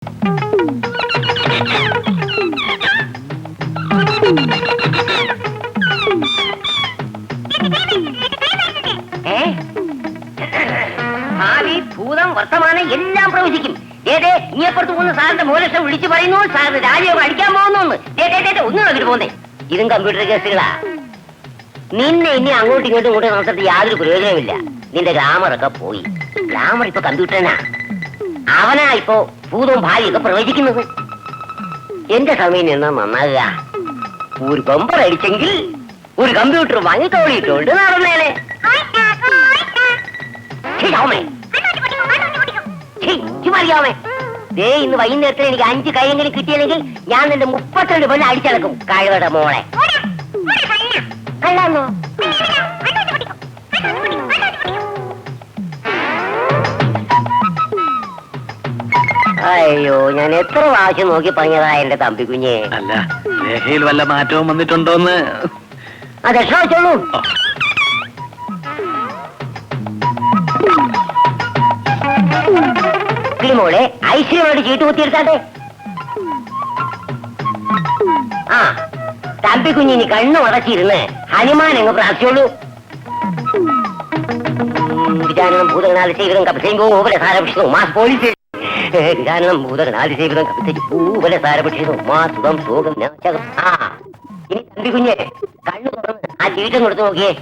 ഭാവി ഭൂതം വർത്തമാനം എല്ലാം പ്രവചിക്കും. ഇനിയപ്പുറത്ത് പോകുന്ന സാറിന്റെ മോലക്ഷം വിളിച്ചു പറയുന്നു, സാറിന് രാജയോഗം അടിക്കാൻ പോകുന്നു. ഒന്നും നോക്കിട്ട് പോന്നേ, ഇതും കമ്പ്യൂട്ടർ കേസുകളാ. നിന്നെ ഇനി അങ്ങോട്ടും ഇങ്ങോട്ടും നടത്തിട്ട് യാതൊരു പ്രയോജനമില്ല. നിന്റെ ഗ്രാമറൊക്കെ പോയി. ഗ്രാമർ ഇപ്പൊ കമ്പ്യൂട്ടറിനാ. അവനാ ഇപ്പോ ഭൂതവും ഭാവിയൊക്കെ പ്രവചിക്കുന്നത്. എന്റെ സമയം എന്നാ നന്നാകുക. ഒരു ബമ്പർ അടിച്ചെങ്കിൽ ഒരു കമ്പ്യൂട്ടർ വാങ്ങി തോളിയിട്ടുണ്ട് നടന്നേനെ. ഇന്ന് വൈകുന്നേരത്തിൽ എനിക്ക് 5 കൈയെങ്കിലും കിട്ടിയില്ലെങ്കിൽ ഞാൻ നിന്റെ 32 പെണ്ണ് അടിച്ചടക്കും. കഴിവട മോളെ അല്ലാന്നോ? അയ്യോ, ഞാൻ എത്ര പ്രാവശ്യം നോക്കി പറഞ്ഞതാ എന്റെ തമ്പി കുഞ്ഞെ. അല്ല, രേഖയിൽ വല്ല മാറ്റവും വന്നിട്ടുണ്ടോന്ന് അത് എത്ര വെച്ചോളൂ. മോളെ ഐശ്വര്യമായിട്ട് ചീട്ട് കുത്തിയെടുത്താട്ടെ. ആ, തമ്പി കുഞ്ഞിനി കണ്ണു അടച്ചിരുന്ന് ഹനുമാൻ അങ്ങ് പ്രാർത്ഥിച്ചോളൂ. വിജാനം ഭൂതഗണാതിസേവിതം കപസേങ്കോപലസാരപക്ഷിതോ മാസ് പോലീസ് വിജാനം ഭൂതഗണാതിസേവിതം കപസേങ്കോപലസാരപക്ഷിതോ മാസ് സുഖം സുഖം നാശകം. ആ, ഇനി തമ്പി കുഞ്ഞ് കണ്ണു തുറന്ന് ആ ചീട്ടം കൊടുത്തു നോക്കിയേ.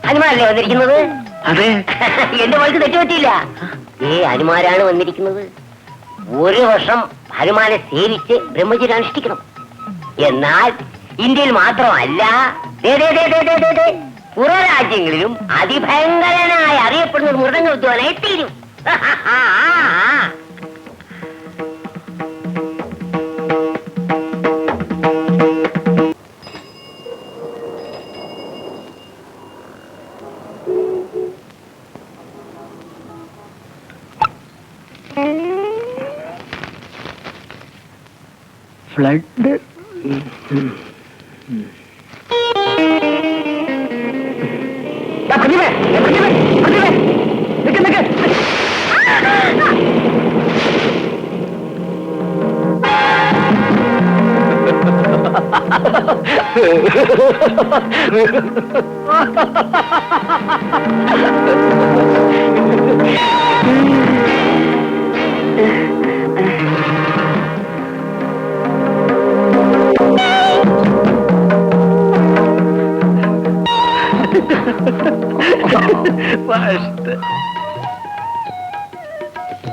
ഹനുമാനല്ലേ വന്നിരിക്കുന്നത്? അതെ. എന്റെ മോൾക്ക് തെറ്റുപറ്റിയില്ല. ഹനുമാനാണ് വന്നിരിക്കുന്നത്. 1 വർഷം ഹനുമാനെ സേവിച്ച് ബ്രഹ്മചര്യം അനുഷ്ഠിക്കണം. എന്നാൽ ഇന്ത്യയിൽ മാത്രമല്ല, പുറരാജ്യങ്ങളിലും അതിഭയങ്കരനായി അറിയപ്പെടുന്ന ഒരു മൃദംഗ വിദ്വാനായി തീരും. ഫ്ലഡ്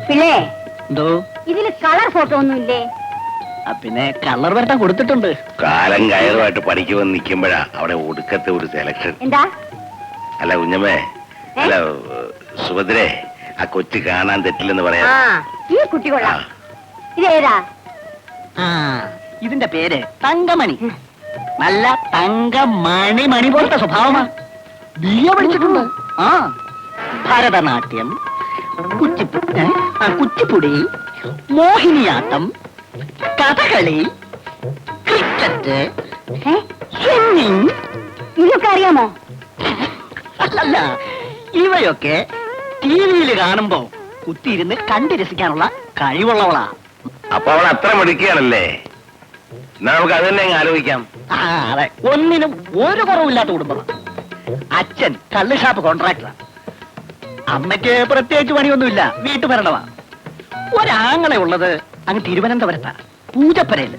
പിള്ളേ, എന്തോ ഇതില് കളർ ഫോട്ടോ ഒന്നുമില്ലേ? പിന്നെ കളർ വരട്ടാൻ കൊടുത്തിട്ടുണ്ട്. കാലം കയറുമായിട്ട് പഠിക്കുമെന്ന് നിൽക്കുമ്പോഴാ അവിടെ ഒടുക്കത്തെ ഒരു സെലക്ഷൻ. എന്താ? അല്ല കുഞ്ഞമ്മേ, അല്ല സുഭദ്രേ, ആ കൊച്ചു കാണാൻ തെറ്റില്ലെന്ന് പറയാ. ഈ കുട്ടി കൊള്ളാം. ഇതേതാ? ഇതിന്റെ പേര് തങ്കമണി. നല്ല തങ്കമണി, മണി പോലത്തെ സ്വഭാവമാ. ബിഎ പഠിച്ചിട്ടുണ്ട്. Bharatanatyam, Kuchipudi, Mohiniyattam, Kathakali, cricket, swimming. ഇതൊക്കെ അറിയാമോ? അല്ല, ഇവയൊക്കെ ടിവിയിൽ കാണുമ്പോ കുത്തിയിരുന്ന് കണ്ടു രസിക്കാനുള്ള കഴിവുള്ളവളാ. അപ്പൊ അവൾ അത്ര മിടുക്കിയാണല്ലേ? നമുക്ക് അത് തന്നെ ആലോചിക്കാം. അതെ, ഒന്നിനും ഒരു കുറവില്ലാത്ത കുടുംബമാണ്. അച്ഛൻ കള്ള് ഷാപ്പ് കോൺട്രാക്ടറാ. അമ്മയ്ക്ക് പ്രത്യേകിച്ച് പണിയൊന്നുമില്ല, വീട്ടുഭരണമാ. ഒരാങ്ങളെ ഉള്ളത് അങ്ങ് തിരുവനന്തപുരത്താ, പൂജപ്പരയില്.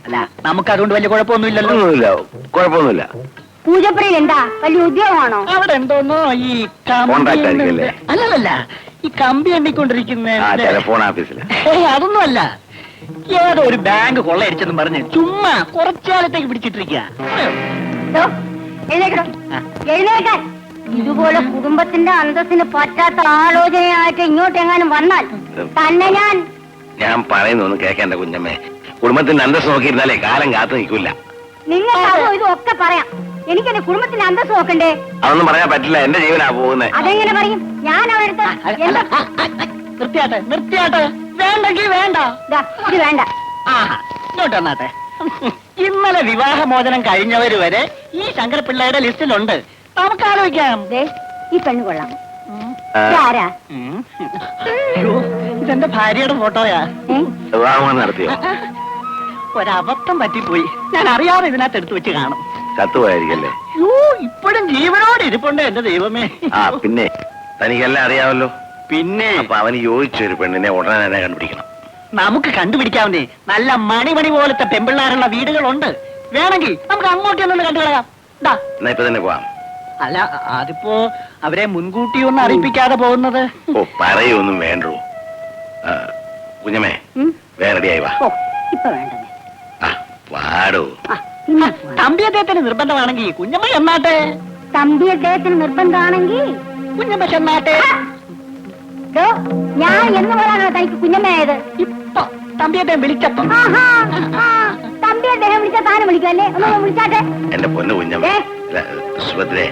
അല്ല, നമുക്ക് അതുകൊണ്ട് വലിയ കുഴപ്പമൊന്നുമില്ലല്ലോ. കുഴപ്പമൊന്നുമില്ല. പൂജപ്പുരയിൽ എന്താ വലിയ ഉദ്യോഗമാണോ? അവിടെ എന്തോന്നോ ഈ അല്ലല്ല, ഈ കമ്പി എണ്ണിക്കൊണ്ടിരിക്കുന്ന ടെലിഫോൺ ഓഫീസില്. അതൊന്നും അല്ല, ഏതോ ഒരു ബാങ്ക് കൊള്ളയടിച്ചെന്ന് പറഞ്ഞ് ചുമ്മാ കുറച്ചാലത്തേക്ക് പിടിച്ചിട്ടിരിക്കുക. എഴുന്നേൽക്കാൻ. ഇതുപോലെ കുടുംബത്തിന്റെ അന്തസ്സിന് പറ്റാത്ത ആലോചനയായിട്ട് ഇങ്ങോട്ടെങ്ങാനും വന്നാൽ തന്നെ ഞാൻ പറയുന്നൊന്നും കേൾക്കേണ്ട കുഞ്ഞമ്മേ. കുടുംബത്തിന്റെ അന്തസ് നോക്കിയിരുന്നാലേ കാലം കാത്തു നിൽക്കില്ല. നിങ്ങൾക്ക് ഇതൊക്കെ പറയാം, എനിക്ക് എന്റെ കുടുംബത്തിന്റെ അന്തസ് നോക്കണ്ടേ? അതൊന്നും പറയാൻ പറ്റില്ല, എന്റെ ജീവനാ പോകുന്നത്. അതെങ്ങനെ പറയും? ഞാൻ അവരുടെ നിർത്തിയാട്ടെ, വേണ്ടെങ്കിൽ വേണ്ട. ഇത് വേണ്ട. ഇങ്ങോട്ട് വന്നാട്ടെ. ഇന്നലെ വിവാഹമോചനം കഴിഞ്ഞവര് വരെ ഈ ശങ്കരപിള്ളയുടെ ലിസ്റ്റിലുണ്ട്. നമുക്ക് ആലോചിക്കാം. ഈ പെണ്ണ് കൊള്ളാം. ആരാ? അയ്യോ ഇതെന്റെ ഭാര്യയുടെ ഫോട്ടോയാ. വിവാഹം നടത്തിയോ? ഒരബദ്ധം പറ്റിപ്പോയി. ഞാൻ അറിയാതെ ഇതിനകത്ത് എടുത്തു വെച്ച് കാണും. ചത്തുപോയായിരിക്കല്ലേ? അയ്യോ ഇപ്പോഴും ജീവനോട് ഇരിപ്പുണ്ട് എന്റെ ദൈവമേ. ആ പിന്നെ തനിക്കെല്ലാം അറിയാമല്ലോ. പിന്നെ അപ്പൊ അവന് യോജിച്ച ഒരു പെണ്ണിനെ ഉടനെ തന്നെ കണ്ടുപിടിക്കണം. നമുക്ക് കണ്ടുപിടിക്കാവുന്നേ നല്ല മണി പോലത്തെ പെമ്പിള്ളാരുള്ള വീടുകളുണ്ട്. വേണമെങ്കിൽ നമുക്ക് അങ്ങോട്ട് ഒന്നും കണ്ടുകളയാം. എന്നാ ഇപ്പൊ തന്നെ പോവാം. അല്ല അതിപ്പോ അവരെ മുൻകൂട്ടി ഒന്നും അറിയിപ്പിക്കാതെ പോകുന്നത്. ഓ പറയൊന്നും വേണ്ടോ. കുഞ്ഞമ്മേ വേറെ റെഡിയായി വാ. ഇപ്പൊ വേണ്ടേ? ആ വാടോ. തമ്പി അദ്ദേഹത്തിന് നിർബന്ധമാണെങ്കിൽ കുഞ്ഞമ്മ ചെന്നാട്ടെ. തമ്പി അദ്ദേഹത്തിന് നിർബന്ധമാണെങ്കിൽ കുഞ്ഞമ്മ ചെന്നാട്ടെ. ഞാൻ എന്ന് പറയാനോ തനിക്ക് കുഞ്ഞമ്മയായത്? ഇപ്പൊ തമ്പി അദ്ദേഹം വിളിച്ചപ്പോ. തമ്പി അദ്ദേഹം വിളിച്ചാ താനും വിളിക്കുമല്ലേ? ഒന്ന് വിളിച്ചാട്ടെ. എന്റെ പൊന്നു കുഞ്ഞമ്മ. സുഭദ്രേ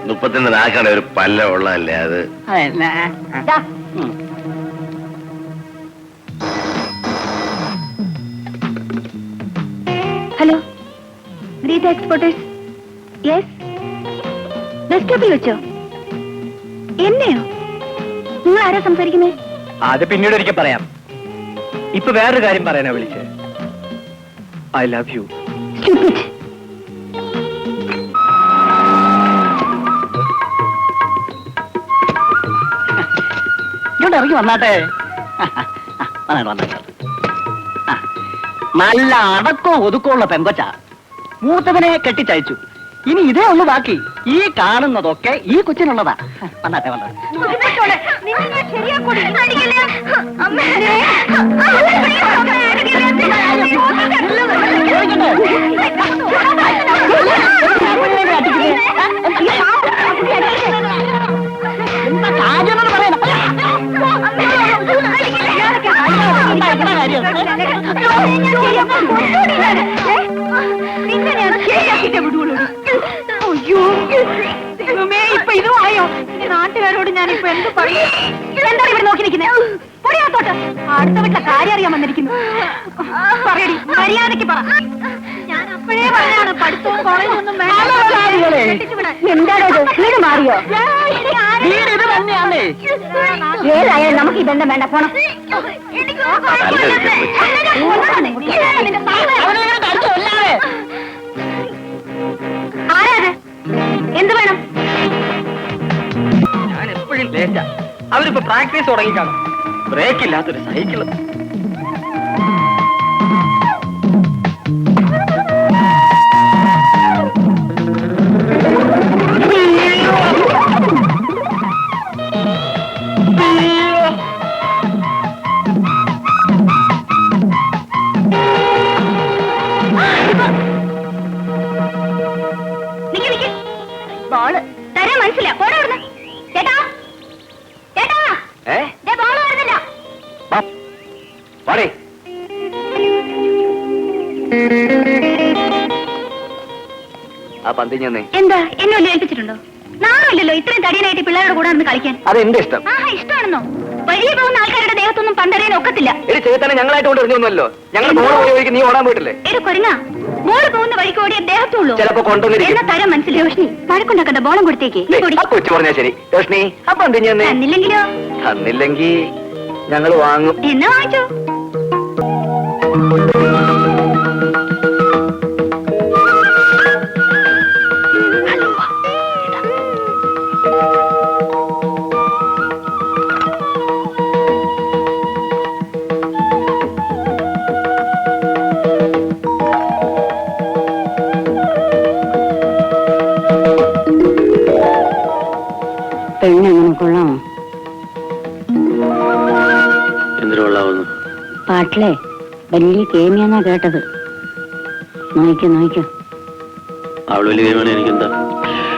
32 നാക്കടെ ഒരു പല്ല ഉള്ളതല്ലേ അത്? Hello Greetha exporters. Yes bus സ്റ്റോപ്പിൽ വെച്ചോ? എന്നെയോ? നിങ്ങൾ ആരാ സംസാരിക്കുന്നേ? അത് പിന്നീട് ഒരിക്കൽ പറയാം. ഇപ്പൊ വേറൊരു കാര്യം പറയാനാ വിളിച്ചേ. I love you. ഇങ്ങോട്ട് ഇറങ്ങി വന്നാട്ടെ. വന്നാട്ടെ. നല്ല അടക്കവും ഒതുക്കവും ഉള്ള പെങ്കൊച്ച. മൂത്തവനെ കെട്ടിച്ചയച്ചു. ഇനി ഇതേ ഉള്ളു ബാക്കി. ഈ കാണുന്നതൊക്കെ ഈ കൊച്ചിനുള്ളതാ. വന്നാട്ടെ വന്നാട്ടെ. എന്താ കാര്യമെന്ന് പറയണം. ഇപ്പൊ ഇതുമായോ? നാട്ടുകാരോട് ഞാനിപ്പോ എന്ത് പറയും? എന്താണ് ഇവിടെ നോക്കി നിൽക്കുന്നത്? പൊടിയാത്തോട്ട് അടുത്ത വീട്ടിലെ കാര്യം അറിയാൻ വന്നിരിക്കുന്നു. പറയടി, മര്യാദക്ക് പറ. ഞാൻ അപ്പോഴേ പറഞ്ഞാണ് പഠിത്തവും കോളേജും ഒന്നും എന്താണോ വീട് മാറിയോ? ഏതായാലും നമുക്ക് ഈ ബന്ധം വേണ്ട. പോണം. ആരാത്? എന്ത് വേണം? ഞാൻ എപ്പോഴും ലേറ്റാ. അവരിപ്പോ പ്രാക്ടീസ് തുടങ്ങിക്കാണും. ബ്രേക്ക് ഇല്ലാത്തൊരു സൈക്കിള്. ബോള് തരാൻ മനസ്സില്ല. പോടാ അവിടുന്ന്. ചേട്ടാ ചേട്ടാ ബോള് വരുന്നില്ല. ആ പന്തി ഞാൻ എന്താ എന്നെ വല്ല ഏൽപ്പിച്ചിട്ടുണ്ടോ? നാണമില്ലല്ലോ ഇത്രയും തടിയനായിട്ട് പിള്ളേരുടെ കൂടെ നിന്ന് കളിക്കാൻ. അതെന്റെ ഇഷ്ടം. ഇഷ്ടമാണെന്നോ? വഴിയെ പോകുന്ന ആൾക്കാരുടെ ദേഹത്തൊന്നും പന്തറിയാൻ ഒക്കത്തില്ല. ചേത്തന്നെ ഞങ്ങളായിട്ട് കൊണ്ട് എറിഞ്ഞൊന്നുമല്ലോ. ഞങ്ങൾ പോയി നീ ഓടാൻ പോയിട്ടില്ലേ? കൊരങ്ങ മോള് പോകുന്ന വഴിക്ക് ഓടിയ ദേഹത്തുള്ളൂ. ചിലപ്പോ കൊണ്ടുവന്നിരിക്കും. എന്നാ തരാൻ മനസ്സിലായി. രോഷ്ണി വഴക്കുണ്ടാക്കണ്ട. ബോളം കൊടുത്തേക്ക്. കൊച്ചു പറഞ്ഞാ ശരി. രോഷ്ണി ആ പന്തി ഞാൻ തന്നില്ലെങ്കിലോ? തന്നില്ലെങ്കി ഞങ്ങൾ വാങ്ങും. എന്നാ വാങ്ങിച്ചോ. പെണ്ണെങ്ങനെ കൊള്ളാമോ? എന്തിനു കൊള്ളാവുന്നു? പാട്ടിലെ വലിയ കേമിയാന്നാ കേട്ടത്. നോയിക്കോ. അവള് വലിയ കേമാണ്. എനിക്കെന്താ?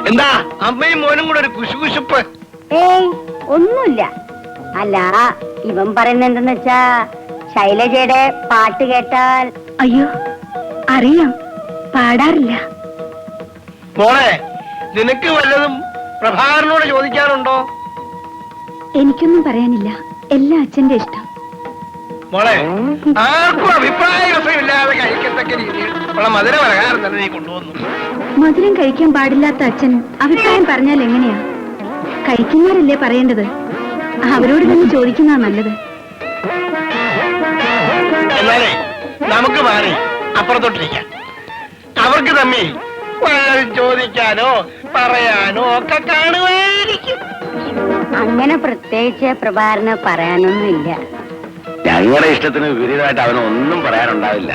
എന്താ അമ്മയും മോനും കൂടെ ഒരു കുശുകുശുപ്പ്? ഏയ് ഒന്നുമില്ല. അല്ല ഇവൻ പറയുന്ന എന്തെന്ന് വെച്ചാ ശൈലജയുടെ പാട്ട് കേട്ടാൽ. അയ്യോ അറിയാം, പാടാറില്ല. മോളെ നിനക്ക് വല്ലതും പ്രഭാകരനോട് ചോദിക്കാറുണ്ടോ? എനിക്കൊന്നും പറയാനില്ല. എല്ലാം അച്ഛന്റെ ഇഷ്ടം. മോളെ ആർക്കും അഭിപ്രായ വിഷയമില്ലാതെ കഴിക്കത്തക്ക രീതിയിൽ ഉള്ള മധുര പലഹാരം തന്നെ നീ കൊണ്ടുവന്നു. മധുരം കഴിക്കാൻ പാടില്ലാത്ത അച്ഛൻ അഭിപ്രായം പറഞ്ഞാൽ എങ്ങനെയാ? കഴിക്കുന്നവരല്ലേ പറയേണ്ടത്. അവരോട് തന്നെ ചോദിക്കുന്നതാ നല്ലത്. എന്നാലേ നമുക്ക് മാറി അപ്പുറത്തോട്ടിരിക്കാം. അവർക്ക് തമ്മിൽ വല്ലതും ചോദിക്കാനോ പറയാനോ ഒക്കെ കാണുമായിരിക്കും. അങ്ങനെ പ്രത്യേകിച്ച് പ്രഭാകരന് പറയാനൊന്നുമില്ല. ഞങ്ങളുടെ ഇഷ്ടത്തിന് വിപരീതമായിട്ട് അവനൊന്നും പറയാനുണ്ടാവില്ല.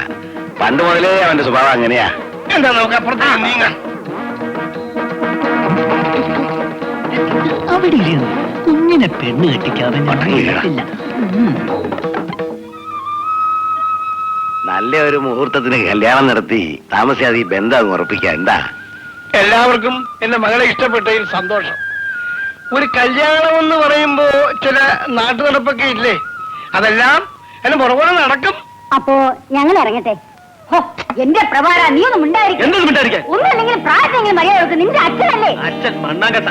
പണ്ട് മുതലേ അവന്റെ സ്വഭാവം അങ്ങനെയാ. എന്താ നമുക്ക് അപ്പുറത്തേക്ക് നീങ്ങാം. അവിടെ ഇരുന്ന് കുഞ്ഞിനെ പെണ്ണ് കെട്ടിക്കാതെ നല്ല ഒരു മുഹൂർത്തത്തിന് കല്യാണം നടത്തി താമസിയാതെ ഈ ബന്ധം അങ്ങ് ഉറപ്പിക്കാം. എന്താ? എല്ലാവർക്കും എന്റെ മകളെ ഇഷ്ടപ്പെട്ടതിൽ സന്തോഷം. ഒരു കല്യാണം എന്ന് പറയുമ്പോ ചില നാട്ടു നടപ്പൊക്കെ ഇല്ലേ, അതെല്ലാം എന്നെ പുറകെ നടക്കും. അപ്പോ ഞങ്ങൾ ഇറങ്ങട്ടെ. എന്റെ പ്രഭാര നീ ഒന്നും ഉണ്ടായിരിക്കും. എന്തൊന്നും മിണ്ടായിരിക്കാൻ? ഒന്നുമില്ലെങ്കിൽ പ്രായത്തെങ്കിലും മര്യാദ. നിന്റെ അച്ഛനല്ലേ? അച്ഛൻ മണ്ണാങ്കട്ട.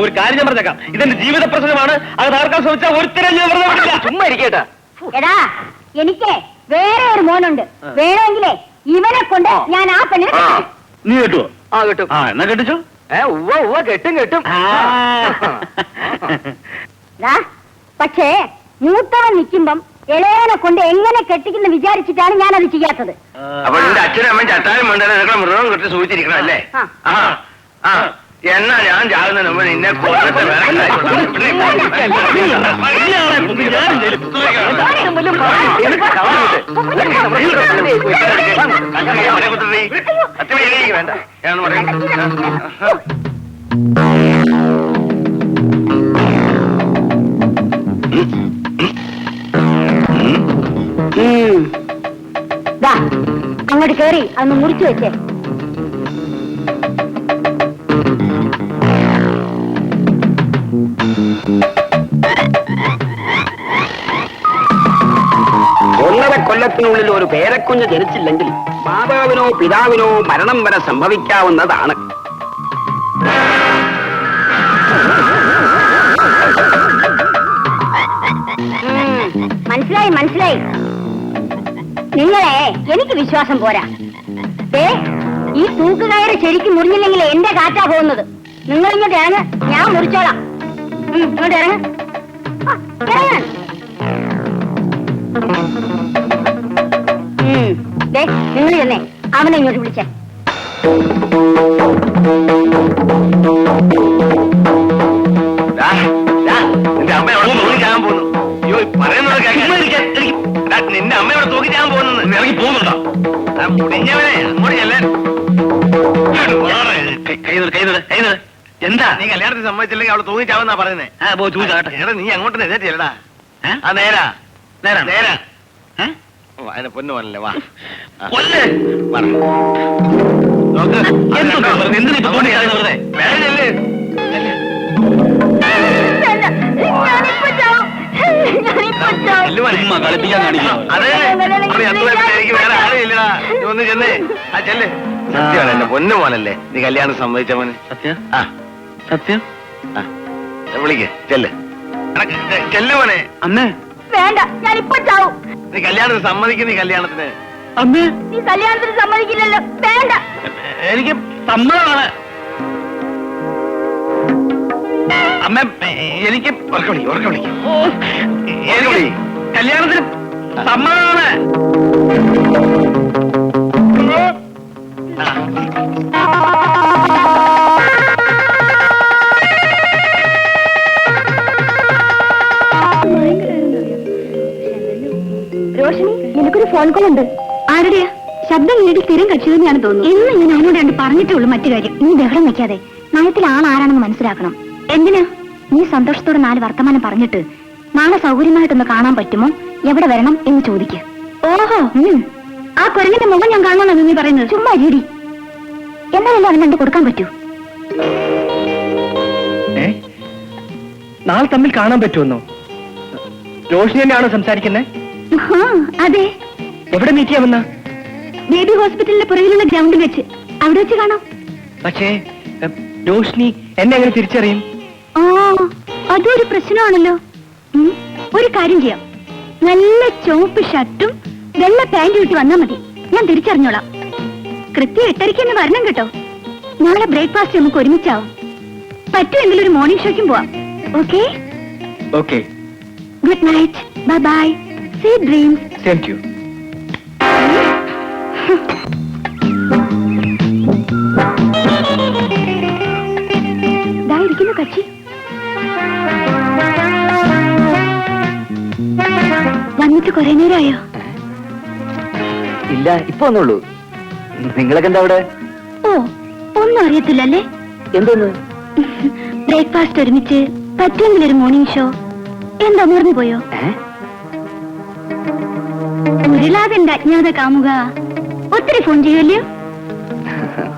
ഒരു കാര്യം ഞാൻ പറഞ്ഞേക്കാം, ഇതെന്റെ ജീവിത പ്രശ്നമാണ്. അത് തകർക്കാൻ ശ്രമിച്ചാൽ ഒരുത്തരം ഞാൻ വെറുതെ വിടില്ല. ചുമ്മാ ഇരിക്കേട്ടാ. എടാ, എനിക്ക് വേറെ ഒരു മോനുണ്ട്. വേണമെങ്കിലേ ഇവനെ കൊണ്ട് ഞാൻ ആ പെണ്ണിനെ കെട്ടിക്കും. നീ കെട്ടുവോ? ആ കിട്ടും. ആ എന്നാ കെട്ടിച്ചോ. കെട്ടും. പക്ഷേ മൂത്തവൻ നിൽക്കുമ്പം ഇളയവനെ കൊണ്ട് എങ്ങനെ കെട്ടിക്കുന്ന വിചാരിച്ചിട്ടാണ് ഞാൻ അത് ചെയ്യാത്തത്. അപ്പൊ നിന്റെ അച്ഛനും അമ്മയും ചട്ടാനും വേണ്ട നിങ്ങളെ മൃഗം കെട്ടി സൂചിച്ചിരിക്കണം അല്ലേ? എന്നാ ഞാൻ ചാകുന്നതിന് മുമ്പ് നിന്നെ കൊന്നിട്ട് വേറെ വേണ്ട ഞാൻ അങ്ങോട്ട് കേറി അന്ന് മുറിച്ചു വെച്ചേ. കൊല്ലത്തിനുള്ളിൽ ഒരു പേരക്കുഞ്ഞ് ജനിച്ചില്ലെങ്കിൽ മാതാവിനോ പിതാവിനോ മരണം വരെ സംഭവിക്കാവുന്നതാണ്. മനസ്സിലായി മനസ്സിലായി. നിങ്ങളെ എനിക്ക് വിശ്വാസം പോരാ. ഈ തൂക്കുകയറ് ശരിക്കും മുറിഞ്ഞില്ലെങ്കിൽ എന്റെ കാറ്റാ പോകുന്നത്. നിങ്ങൾ ഇങ്ങോട്ട് ഇറങ്ങ്, ഞാൻ മുറിച്ചോളാം. ഇങ്ങോട്ട് ഇറങ്ങ്. നിങ്ങൾ ചെന്നേ അവനെ ഇങ്ങോട്ട് വിളിച്ചേ. നിന്റെ അമ്മയോട് തൂക്കിച്ചാകാൻ പോകുന്നു. അയ്യോ പറയുന്നത് നിന്റെ അമ്മയോട് തൂക്കിച്ചാകാൻ പോകുന്നു. ഇറങ്ങി പോകുന്നുണ്ടോ? മുടിഞ്ഞവനെ അങ്ങോട്ട് ചെല്ലാൻ. എന്താ നീ കല്യാണത്തിന് സമ്മതിച്ചില്ലെങ്കിൽ അവള് തൂങ്ങിച്ചാവെന്നാ പറയുന്നേ. എടാ നീ അങ്ങോട്ട് എഴുന്നേറ്റല്ലടാ. ആ നേരാ നേരാ നേരാ. അതിനെ പൊന്നു പോലല്ലേ. വാ കളിപ്പിക്കാൻ കാണിക്കണം. അതെ എനിക്ക് വേറെ ആരുമില്ലടാ. നീ ഒന്ന് ചെന്നേ. ആ ചെല്ല്. സത്യമാണ് എന്റെ പൊന്നു മോനല്ലേ നീ കല്യാണം സമ്മതിച്ച മോനെ. സത്യം. ആ സത്യം. വിളിക്ക് ചെല്ല് ചെല്ല് മോനെ. അമ്മേ വേണ്ട, ഞാനിപ്പോ ചാവും. നീ കല്യാണത്തിന് സമ്മതിക്കും. നീ കല്യാണത്തിന് അമ്മേ നീ കല്യാണത്തിന് സമ്മതിക്കില്ലല്ലോ. വേണ്ട, എനിക്ക് സമ്മതമാണ്. അമ്മ എനിക്ക് ഉറക്കം കല്യാണത്തിന് സമ്മതമാണ്. റോഷിനി, നിനക്കൊരു ഫോൺ കോൾ ഉണ്ട്. ആരുടെയാ? ശബ്ദം കേട്ടി സ്ഥിരം കക്ഷി തന്നെയാണ് തോന്നുന്നു. ഇന്ന് ഞാൻ അവനോട് രണ്ട് പറഞ്ഞിട്ടുള്ളൂ. മറ്റു കാര്യം നീ ബഹളം വെക്കാതെ. നയത്തിൽ ആൾ ആരാണെന്ന് മനസ്സിലാക്കണം. എന്തിനാ? നീ സന്തോഷത്തോടെ 4 വർത്തമാനം പറഞ്ഞിട്ട് നാളെ സൗകര്യമായിട്ടൊന്ന് കാണാൻ പറ്റുമോ, എവിടെ വരണം എന്ന് ചോദിക്കുക. ഓഹോ, ആ കുരങ്ങിന്റെ മുഖം ഞാൻ കാണണമെന്ന് നീ പറയുന്നത്? ചുമ്മാ ജീടി. എന്നാലല്ലേ അവൻ കണ്ടു കൊടുക്കാൻ പറ്റൂ. നാളെ തമ്മിൽ കാണാൻ പറ്റുമെന്നോ? റോഷിനി തന്നെയാണോ സംസാരിക്കുന്നത്? അതെ. എവിടെ മീറ്റ് ചെയ്യാമെന്ന? ബേബി ഹോസ്പിറ്റലിന്റെ പുറകിലുള്ള ഗ്രൗണ്ടിൽ വെച്ച്. അവിടെ വെച്ച് കാണാം. പക്ഷേ റോഷിനി എന്നെ എങ്ങനെ തിരിച്ചറിയും? അതൊരു പ്രശ്നമാണല്ലോ. ഒരു കാര്യം ചെയ്യാം, നല്ല ചുവപ്പ് ഷർട്ടും വെള്ള പാന്റും ഇട്ട് വന്നാൽ മതി. ഞാൻ തിരിച്ചറിഞ്ഞോളാം. കൃത്യം 8:30 തന്നെ വരണം കേട്ടോ. നാളെ ബ്രേക്ക്ഫാസ്റ്റ് നമുക്ക് ഒരുമിച്ചാവും. പറ്റുമെങ്കിൽ ഒരു മോർണിംഗ് ഷോയ്ക്കും പോവാം. Okay okay, good night, bye bye, sweet dreams. Same to you. ദാ ഇരിക്കുന്നു കക്ഷി. വന്നിട്ട് കുറെ നേരമായോ? ഇല്ല, ഇപ്പൊ വന്നുള്ളൂ. നിങ്ങളൊക്കെ എന്താ അവിടെ? ഓ, ഒന്നും അറിയത്തില്ലല്ലേ? എന്തോന്ന്? ബ്രേക്ക്ഫാസ്റ്റ് ഒരുമിച്ച്, പറ്റുമെങ്കിൽ ഒരു മോർണിംഗ് ഷോ. എന്താ മറന്നു പോയോ? ഉരുളാതെന്റെ അജ്ഞാത കാമുക ഒത്തിരി ഫോൺ ചെയ്യുമല്ലോ?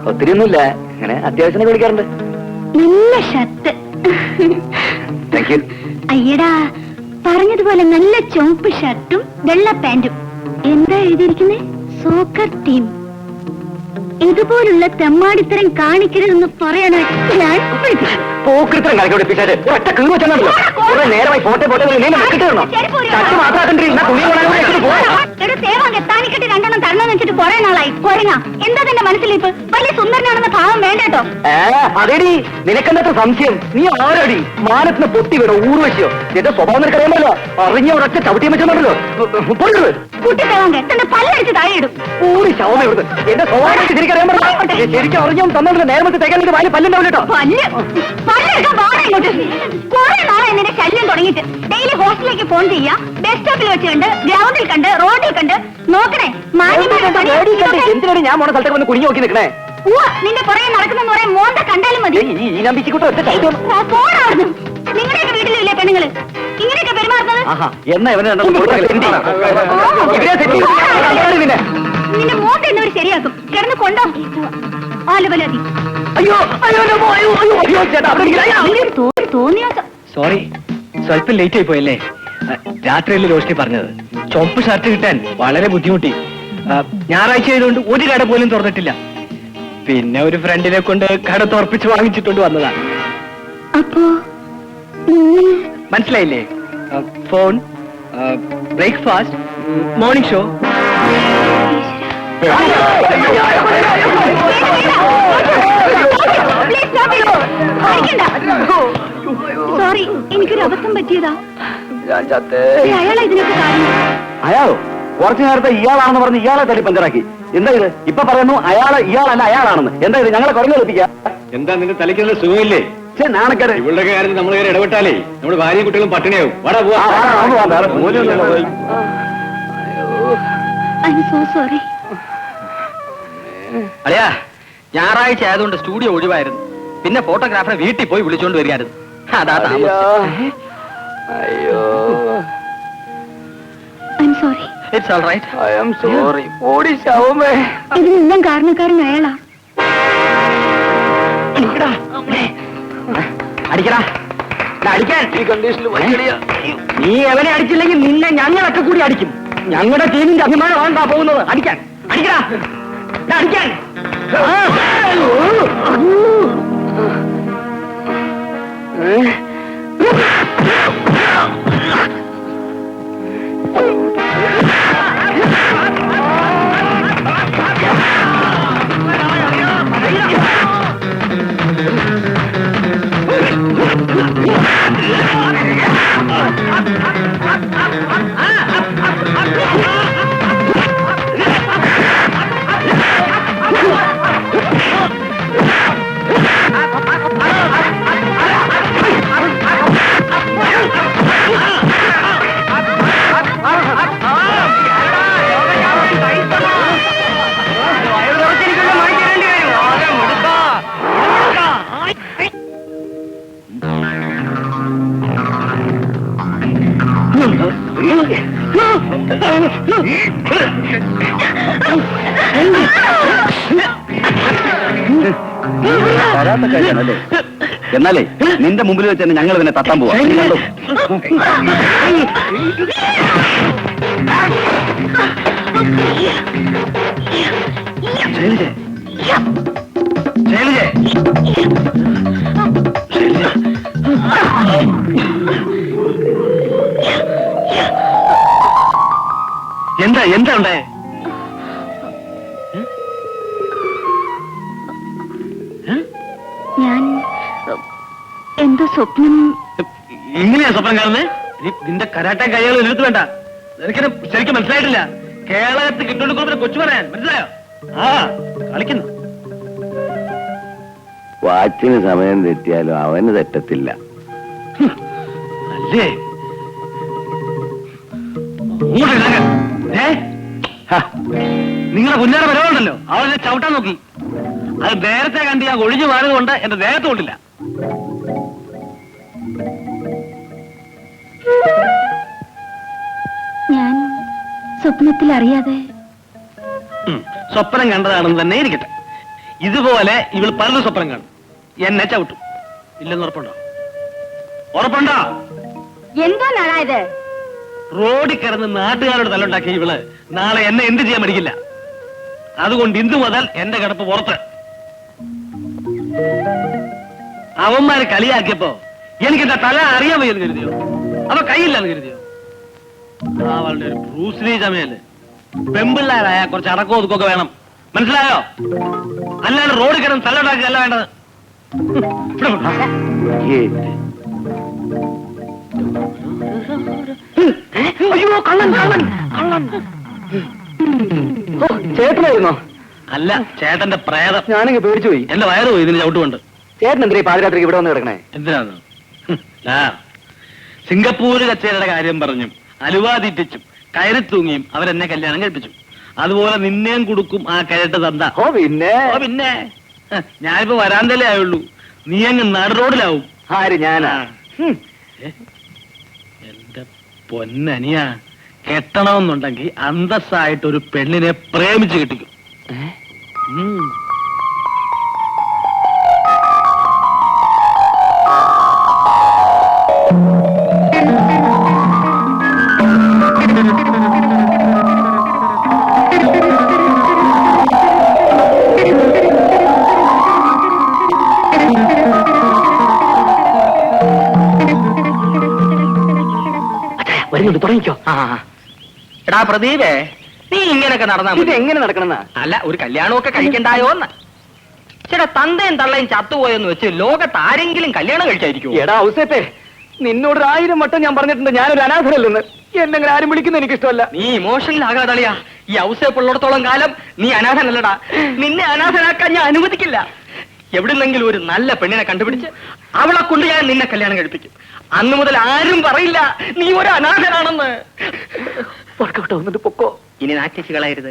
ഒത്തിരി ഒന്നുമില്ല, അങ്ങനെ അത്യാവശ്യം വിളിക്കാറുണ്ട്. നല്ല ഷർട്ട്. Thank you. അയ്യടാ, പറഞ്ഞതുപോലെ നല്ല ചുവപ്പ് ഷർട്ടും വെള്ള പാന്റും. എന്താ എഴുതിയിരിക്കുന്നേ? Soccer team. ഇതുപോലുള്ള തെമ്മാടിത്തരം കാണിക്കരുതെന്ന് പറയാനായി ഞാൻ പോക്കൃത്തരം കാണിക്കോട്ടെ പിശാച്. ഒറ്റ കീറി വെച്ചാണല്ലോ. കുറെ നേരമായി പോട്ടെ പോട്ടെ താനിക്കെട്ട് രണ്ടെണ്ണം തരണമെന്ന് വെച്ചിട്ട് കുറെ നാളായി. കൊരങ്ങ, എന്താ തന്റെ മനസ്സിലിപ്പ്? വലിയ സുന്ദരനാണെന്ന ഭാവം വേണ്ടോ? അതേടി, നിനക്കെന്താ സംശയം? നീ ആരടി? മാനത്തിന് പൊട്ടി വീണോ? ഊർവശിയോ? എന്റെ സ്വഭാവം നിനക്കറിയാമല്ലോ. അറിഞ്ഞ ഒരൊറ്റ ചവിട്ടിയും വെച്ചോ. കുട്ടി തേവാങ്ക തന്റെ പല്ലടിച്ച് താഴെയിടും. ഊരി ശവമ ഇവിടുന്ന്. എന്റെ സ്വഭാവം ശരിക്കറിയാൻ പറ്റില്ല. ശരിക്കും അറിഞ്ഞാൽ തന്നോട് നേരത്തെ തേക്കാൻ എനിക്ക് വായിൽ പല്ലുണ്ടാവില്ല കേട്ടോ. പല്ലെടുക്കാൻ പാടാ ഇങ്ങോട്ട്. കുറെ നാളെ എന്നെ ശല്യം തുടങ്ങിയിട്ട്. ഡെയിലി ഹോസ്റ്റലിലേക്ക് ഫോൺ ചെയ്യാ, ബസ് സ്റ്റോപ്പിൽ വെച്ച് കണ്ട്, ഗ്രൗണ്ടിൽ കണ്ട്, റോഡിൽ കണ്ട്. നോക്കണേ, എന്തിനാണ് ഞാൻ മോണ സ്ഥലത്തേക്ക് വന്ന് കുഞ്ഞു നോക്കി നിൽക്കണേ? നിന്റെ പുറകെ നടക്കുന്ന പറയാൻ മോന്ത കണ്ടാലും മതി. ഈ നമ്പിച്ചിട്ട് ഒറ്റ ഫോണായിരുന്നു. നിങ്ങളുടെയൊക്കെ വീട്ടിലില്ലേ പെണ്ണുങ്ങള് ഇങ്ങനെയൊക്കെ പെരുമാറുന്നത്? എന്നാ ഇവനെ നിന്റെ മോന്ത എന്നവർ ശരിയാക്കും. കിടന്ന് കൊണ്ടോ ആലുപലാതി. തോന്നിയാ സോറി, സ്വല്പം ലേറ്റ് ആയി പോയല്ലേ? രാത്രിയല്ലേ റോഷ്നി പറഞ്ഞത്. ചുവപ്പ് ഷർട്ട് കിട്ടാൻ വളരെ ബുദ്ധിമുട്ടി. ഞായറാഴ്ച ആയതുകൊണ്ട് ഒരു കട പോലും തുറന്നിട്ടില്ല. പിന്നെ ഒരു ഫ്രണ്ടിനെ കൊണ്ട് കട തുറപ്പിച്ച് വാങ്ങിച്ചിട്ടുണ്ട് വന്നതാ. അപ്പോ മനസ്സിലായില്ലേ? Phone, breakfast, morning show. Sorry, എനിക്കൊരു അബദ്ധം പറ്റിയതാ. അയാളാ ഇതിനൊക്കെ കാരണം. അയാളോ? കുറച്ചു നേരത്തെ ഇയാളാണെന്ന് പറഞ്ഞ് ഇയാളെ തല്ലി പഞ്ചറാക്കി. എന്താ ഇത്? ഇപ്പൊ പറയുന്നു ഇയാളല്ല അയാളാണെന്ന്. എന്താ ഇത്? ഞങ്ങളെ കുറഞ്ഞു കളിപ്പിക്കുക. എന്താ നിന്റെ തലയ്ക്ക് നല്ല സുഖമില്ലേ? നാണക്കാരെ ഇവളുടെ കാര്യത്തിൽ നമ്മൾ ഇടപെട്ടാലേ നമ്മുടെ ഭാര്യയും കുട്ടികളും പട്ടിണിയാവും. സോറി. അളിയാ, ഞായറാഴ്ച ആയതുകൊണ്ട് സ്റ്റുഡിയോ ഒഴിവായിരുന്നു. പിന്നെ ഫോട്ടോഗ്രാഫറെ വീട്ടിൽ പോയി വിളിച്ചോണ്ട് വരികയായിരുന്നു. അതാ താമസം. Sorry. It's all right. I am sorry. ഓടി ശവമേ. ഇതിനെല്ലാം കാരണക്കാരൻ അയാളാ. അടിക്കടാ, അടിക്കാൻ. ഈ കണ്ടീഷനിൽ നീ എവനെ അടിച്ചില്ലെങ്കിൽ നിന്നെ ഞങ്ങളൊക്കെ കൂടി അടിക്കും. ഞങ്ങളുടെ ടീമിന്റെ അഭിമാനമാണ്ടാ പോകുന്നത്. അടിക്കാൻ, അടിക്കടാ, അടിക്കാൻ. വരാത്ത കാര്യമാണല്ലേ? എന്നാലേ നിന്റെ മുമ്പിൽ വെച്ച് തന്നെ ഞങ്ങൾ ഇതിനെ തട്ടാൻ പോവാ. എന്താ ഉണ്ടേ? ഞാൻ എന്തോ സ്വപ്നം. ഇങ്ങനെയാ സ്വപ്നം കാണുന്നത്? നിന്റെ കരാട്ടെ കൈകൾ എഴുത്ത് വേണ്ട. എനിക്കിത് ശരിക്കും മനസ്സിലായിട്ടില്ല. കേരളത്തിൽ കിട്ടുകൊണ്ട് കൊടുക്കുന്ന കൊച്ചു പറയാൻ മനസ്സിലായോ? ആ കളിക്കുന്നു. വാച്ചിന് സമയം തെറ്റിയാലും അവന് തെറ്റത്തില്ല. അല്ലേ നിങ്ങളെ കുഞ്ഞാറ വരവുണ്ടല്ലോ, അവളെ ചവിട്ടാൻ നോക്കി. അത് നേരത്തെ കണ്ട് ഞാൻ ഒഴിഞ്ഞു മാറിയതുകൊണ്ട് എന്റെ ദേഹത്ത് കൊണ്ടില്ല. ഞാൻ സ്വപ്നത്തിൽ അറിയാതെ സ്വപ്നം കണ്ടതാണെന്ന് തന്നെ ഇരിക്കട്ടെ. ഇതുപോലെ ഇവൾ പലരും സ്വപ്നം കാണും. എന്നെ ചവിട്ടും. ഇല്ലെന്ന് ഉറപ്പുണ്ടോ? ഉറപ്പുണ്ടോ? എന്തോ നാളായത്? റോഡിൽ കിടന്ന് നാട്ടുകാരോട് തല്ലുണ്ടാക്കിയ ഇവള് നാളെ എന്നെ എന്ത് ചെയ്യാൻ പഠിക്കില്ല. അതുകൊണ്ട് ഇന്നു മുതൽ എന്റെ കിടപ്പ് പുറത്ത്. അവന്മാരെ കളിയാക്കിയപ്പോ എനിക്ക് എന്റെ തല അറിയാൻ വയ്യെന്ന് കരുതിയോ? അവ കൈയില്ലെന്ന് കരുതിയോ? അവളുടെ ഒരു ബ്രൂസ്ലി ചമയല്. പെമ്പിള്ളാരായ കുറച്ച് അടക്കോ ഒതുക്കൊക്കെ വേണം, മനസ്സിലായോ? അല്ലാണ്ട് റോഡിൽ കിടന്ന് തല്ലുണ്ടാക്കിയല്ല വേണ്ടത്. അയ്യോ, കള്ളൻ കള്ളൻ കള്ളൻ. ചേട്ടനായിരുന്നോ? അല്ല, ചേട്ടന്റെ പ്രേതം. ഞാനിങ്ങ് പേടിച്ചു പോയി. എന്റെ വയറ് പോയി ഇതിന് ചവിട്ടുകൊണ്ട്. ചേട്ടൻ എന്തിനാ പാതിരാത്രിക്ക് ഇവിടെ വന്ന് കിടക്കണേ? എന്തിനാണ്? സിംഗപ്പൂര് കച്ചേരിയുടെ കാര്യം പറഞ്ഞും അലുവ തീറ്റിച്ചും കയറി തൂങ്ങിയും അവരെന്നെ കല്യാണം കഴിപ്പിച്ചു. അതുപോലെ നിന്നെയും കൊടുക്കും ആ കയറിട്ട് തന്ത. ഓ പിന്നെ പിന്നെ ഞാനിപ്പോ വരാന്തലേ ആയുള്ളൂ. നീ അങ്ങ് നട റോഡിലാവും. ആര്? ഞാനാ? എന്റെ പൊന്നനിയ, കെട്ടണമെന്നുണ്ടെങ്കിൽ അന്തസ്സായിട്ടൊരു പെണ്ണിനെ പ്രേമിച്ച് കെട്ടിക്കും. വരുന്നുണ്ട്, തുടങ്ങിക്കോ. എടാ പ്രദീപേ, നീ ഇങ്ങനെയൊക്കെ നടന്നാ ഇത് എങ്ങനെ നടക്കണമെന്നാ? അല്ല, ഒരു കല്യാണമൊക്കെ കഴിക്കണ്ടായോന്ന്. ചേട്ടാ, തന്തയും തള്ളയും ചത്തുപോയെന്ന് വെച്ച് ലോകത്ത് ആരെങ്കിലും കല്യാണം കഴിക്കായിരിക്കും? എടാ ഔസേപ്പേ, നിന്നോട് 1000 വട്ടം ഞാൻ പറഞ്ഞിട്ടുണ്ട് ഞാനൊരു അനാഥരല്ലെന്ന്. എന്നെങ്ങനെ ആരും വിളിക്കുന്നത് എനിക്കിഷ്ടമല്ല. നീ ഇമോഷണൽ ആകാതളിയാ. ഈ ഔസേപ്പുള്ളിടത്തോളം കാലം നീ അനാഥനല്ലടാ. നിന്നെ അനാഥനാക്കാൻ ഞാൻ അനുവദിക്കില്ല. എവിടുന്നെങ്കിലും ഒരു നല്ല പെണ്ണിനെ കണ്ടുപിടിച്ച് അവളെ കൊണ്ട് ഞാൻ നിന്നെ കല്യാണം കഴിപ്പിക്കും. അന്ന് മുതൽ ആരും പറയില്ല നീ ഒരു അനാഥനാണെന്ന്. വർക്കൗട്ട് വന്നിട്ട് പൊക്കോ. ഇനി നാറ്റിച്ച് കളയരുത്.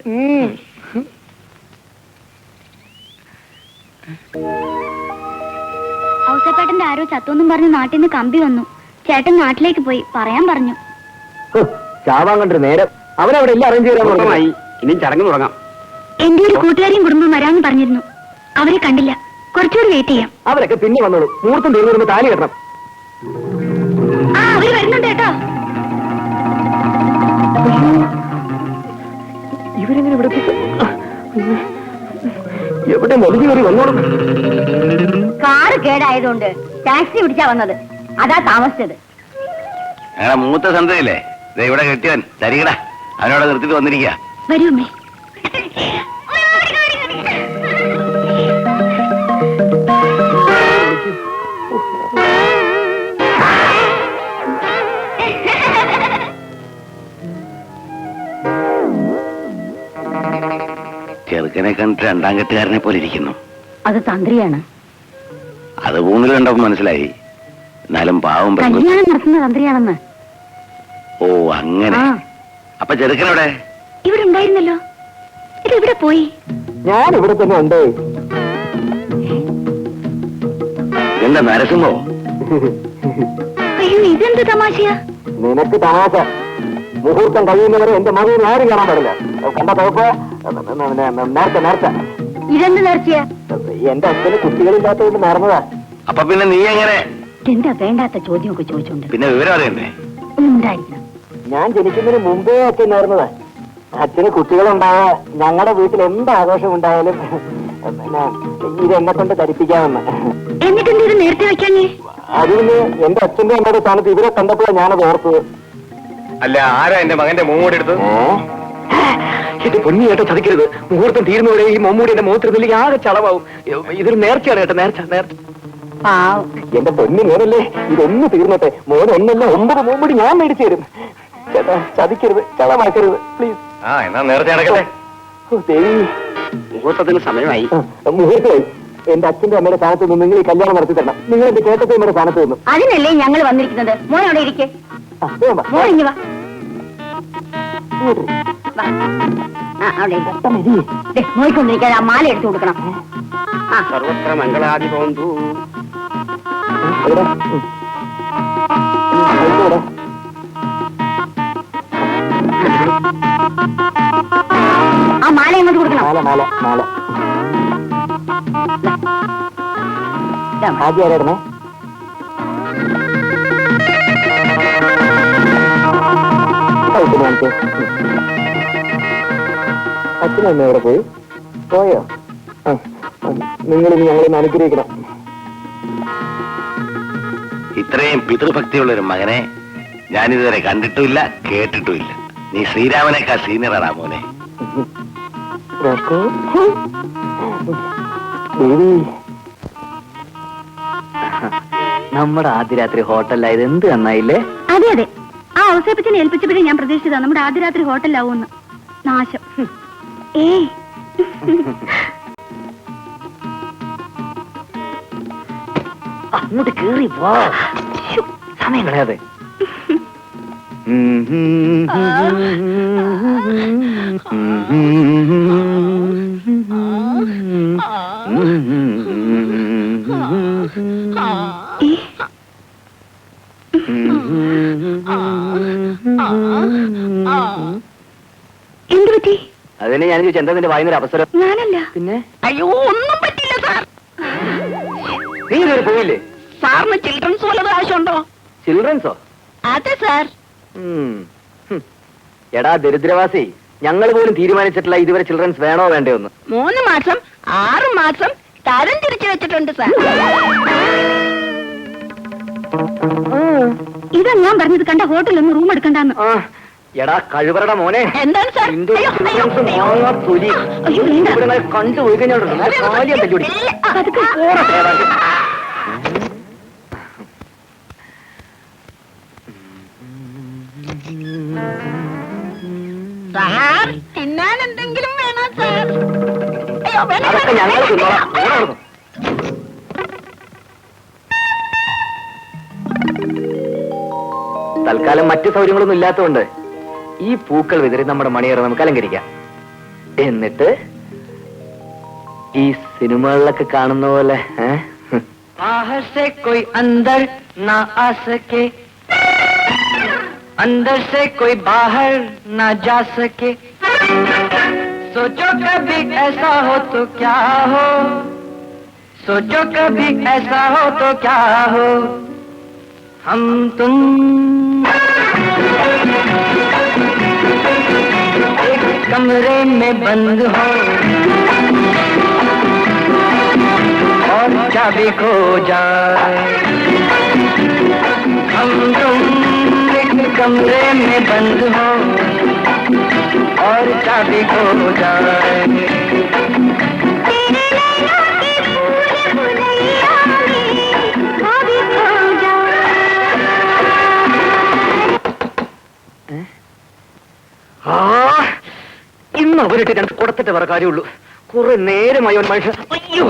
ഔസേപ്പേട്ടന്റെ ആരോ ചത്തൊന്നും പറഞ്ഞ് നാട്ടിൽ നിന്ന് കമ്പി വന്നു. ചേട്ടൻ നാട്ടിലേക്ക് പോയി പറയാൻ പറഞ്ഞു. ചാവാൻ കണ്ടൊരു നേരം അവനവിടെ എല്ലാം അറേഞ്ച് ചെയ്താൽ ഇനിയും ചടങ്ങ് തുടങ്ങാം. എന്റെ ഒരു കൂട്ടുകാരിയും കുടുംബം വരാമെന്ന് പറഞ്ഞിരുന്നു. അവരെ കണ്ടില്ല. കുറച്ചുകൂടി വെയിറ്റ് ചെയ്യാം. അവരൊക്കെ പിന്നെ വന്നോളൂ. മുഹൂർത്തം തീർന്നു വരുമ്പോ താലി കെട്ടണം. ആ, അവര് വരുന്നുണ്ട് കേട്ടോ. ഇവരെങ്ങനെ ഇവിടെ എവിടെ മുതൽ കയറി വന്നോളും? കാറ് കേടായതുകൊണ്ട് ടാക്സി പിടിച്ചാ വന്നത്. അതാ താമസിച്ചത്. മൂത്ത സന്തയില്ലേ ഇവിടെ കെട്ടിയവൻ തരികട, അവനോട് നിർത്തിട്ട് വന്നിരിക്കുക. വരൂ അമ്മേ. ചെറുക്കനെ കണ്ടിട്ട് 2ാം കെട്ടുകാരനെ പോലെ ഇരിക്കുന്നു. അത് തന്ത്രിയാണ്. അത് ഊന്നിൽ കണ്ടപ്പോ മനസ്സിലായി. എന്നാലും പാവം കല്യാണം നടത്തുന്ന തന്ത്രിയാണെന്ന്. ഓ അങ്ങനെ. അപ്പൊ ചെറുക്കനോടെ ഇവിടെ ഉണ്ടായിരുന്നല്ലോ. ഇത് ഇവിടെ പോയി. ഞാൻ ഇവിടെ തന്നെ ഉണ്ട്. എന്താ നരസിംഹോ? അയ്യോ, ഇതെന്ത് തമാശയാ? നിനക്ക് തമാശ. മുഹൂർത്തം കഴിയുന്നവരെ എന്റെ മകൻ ആരും കാണാൻ പാടില്ല. കണ്ട കുഴപ്പ നേർച്ച നേർച്ച. ഇതെന്ത് നേർച്ചയാ? എന്റെ അച്ഛന് കുട്ടികളില്ലാത്തതുകൊണ്ട് നേർന്നതാ. അപ്പൊ പിന്നെ നീ എങ്ങനെ? എന്താ വേണ്ടാത്ത ചോദ്യമൊക്കെ ചോദിച്ചോണ്ട്? പിന്നെ വിവരം അറിയണ്ടേ? ഉണ്ടായിരിക്കണം. ഞാൻ ജനിക്കുന്നതിന് മുമ്പേ ഒക്കെ നേർന്നതാ. അച്ഛന് കുട്ടികളുണ്ടായ ഞങ്ങളുടെ വീട്ടിൽ എന്ത് ആഘോഷം ഉണ്ടായാലും പിന്നെ ഇതെന്നെ കൊണ്ട് ധരിപ്പിക്കാമെന്ന്. എന്നിട്ടെന്ത് ഇത് നേരത്തെ വെക്കാഞ്ഞേ? അതിന് എന്റെ അച്ഛന്റെ അമ്മയുടെ സ്ഥാനത്ത് ഇവരെ കണ്ടപ്പോഴാണ് ഞാനത് ഓർത്തത്. അല്ല, ആരാ എന്റെ മകന്റെ മൂടി എടുത്തത്? എന്റെ പൊന്നി കേട്ടോ, ചതിക്കരുത്. മുഹൂർത്തം തീരുന്നവരെ ഈ മമ്മൂടി എന്റെ മുഖത്തിരുന്നില്ലെങ്കിൽ ആകെ ചളവാവും. ഇതൊരു നേർച്ചയാണ് കേട്ടോ, നേർച്ച നേർച്ച. പാവം. എന്റെ പൊന്നു മോനല്ലേ, ഇതൊന്ന് തീർന്നട്ടെ. മോൻ ഒന്നല്ല 9 മോമ്പടി ഞാൻ മേടിച്ചു തരും. ചേട്ടാ ചതിക്കരുത്, കളമാക്കരുത് പ്ലീസ്. എന്നാ നേരത്തെ നടക്കട്ടെ. ദേവി, മുഹൂർത്തത്തിന് സമയമായി. മുഹൂർത്തമായി. എന്റെ അച്ഛന്റെ അമ്മയുടെ സ്ഥാനത്ത് നിന്ന് നിങ്ങൾ ഈ കല്യാണം നടത്തി തരണം. നിങ്ങൾ എന്റെ കേട്ടത്തമ്മയുടെ സ്ഥാനത്ത് നിന്നു. അതിനല്ലേ ഞങ്ങൾ വന്നിരിക്കുന്നത്. മോൻ അവിടെ ഇരിക്കെ. മോൻ ഇങ്ങ് വാ. വാ. ആ, അവിടെ ഇരിക്ക്. ദേ, നോയിക്കൊണ്ടിരിക്കാതെ ആ മാല എടുത്തു കൊടുക്കണം. ആ, സർവത്ര മംഗളാദി പോന്തു. ആ മാല എങ്ങോട്ട് കൊടുക്കണം. മാല മാല മാല ഇതാ മാല. ആദ്യം ആരായിരുന്നേ? അച്ഛനമ്മ എവിടെ പോയി? പോയോ? നിങ്ങളിനി ഞങ്ങളെ അനുഗ്രഹിക്കണം. ഇത്രയും പിതൃഭക്തിയുള്ള ഒരു മകനെ ഞാനിതുവരെ കണ്ടിട്ടുമില്ല, കേട്ടിട്ടുമില്ല. നീ ശ്രീരാമനേക്കാൾ സീനിയറാ മോനെ. ദേവി, നമ്മുടെ ആദ്യ രാത്രി ഹോട്ടലിലായത് എന്ത് നന്നായില്ലേ? അതെ അതെ, ആ ഔസേപ്പച്ചനെ ഏൽപ്പിച്ചപ്പോഴേ ഞാൻ പ്രതീക്ഷിച്ചതാ നമ്മുടെ ആദ്യ രാത്രി ഹോട്ടലിലാവുമെന്ന്. നാശം. ഏയ്, അങ്ങോട്ട് കേറി പോ, സമയം കളയാതെ. എന്ത് പറ്റി? അതിനെ ഞാൻ ചോദിച്ചു, എന്താ നിന്റെ വായുന്നൊരു അവസരം? ഞാനല്ല. പിന്നെ അയ്യോ, ഒന്നും പറ്റില്ല സാർ. നീ ഇതുവരെ പോയില്ലേ? സാറിന് ചിൽഡ്രൻസ് വല്ലതും ആവശ്യമുണ്ടോ? ചിൽഡ്രൻസോ? അതെ സാർ. എടാ ദരിദ്രവാസി, ഞങ്ങൾ പോലും തീരുമാനിച്ചിട്ടില്ല ഇതുവരെ ചിൽഡ്രൻസ് വേണോ വേണ്ടയോ എന്ന്. 3 മാസം 6 മാസം തരം തിരിച്ചു വെച്ചിട്ടുണ്ട് സാർ. ഇതാ ഞാൻ പറഞ്ഞത്, കണ്ട ഹോട്ടലൊന്നും റൂം എടുക്കണ്ടെന്ന്. എടാ കഴിവറട മോനെ, എന്താണ് സാർ? കണ്ടുപോയി കഴിഞ്ഞാൽ സാർ, തിന്നാൻ എന്തെങ്കിലും വേണോ സാർ? അയ്യോ, അതൊക്കെ ഞങ്ങൾ തിന്നോളാം. തൽക്കാലം മറ്റു സൗകര്യങ്ങളൊന്നും ഇല്ലാത്തതുകൊണ്ട് ഈ പൂക്കൾ വിതറി നമ്മുടെ മണിയറ നമുക്ക് അലങ്കരിക്കാം. എന്നിട്ട് ഈ സിനിമകളിലൊക്കെ കാണുന്ന പോലെ ബാഹർ സേ കോയി അന്തർ നാ ആ സകേ, अंदर से कोई बाहर ना जा सके, सोचो कभी ऐसा हो तो क्या हो, सोचो कभी ऐसा हो तो क्या हो, हम तुम एक कमरे में बंद हो और चाबी खो जाए, हम तुम कमरे में बंद हो और चाबी खो जाए, ഇന്ന് അവരിട്ട് 2 കൊടുത്തിട്ട് വേറെ കാര്യമുള്ളൂ. കുറെ നേരമായി ഒരു മനുഷ്യൻ. അയ്യോ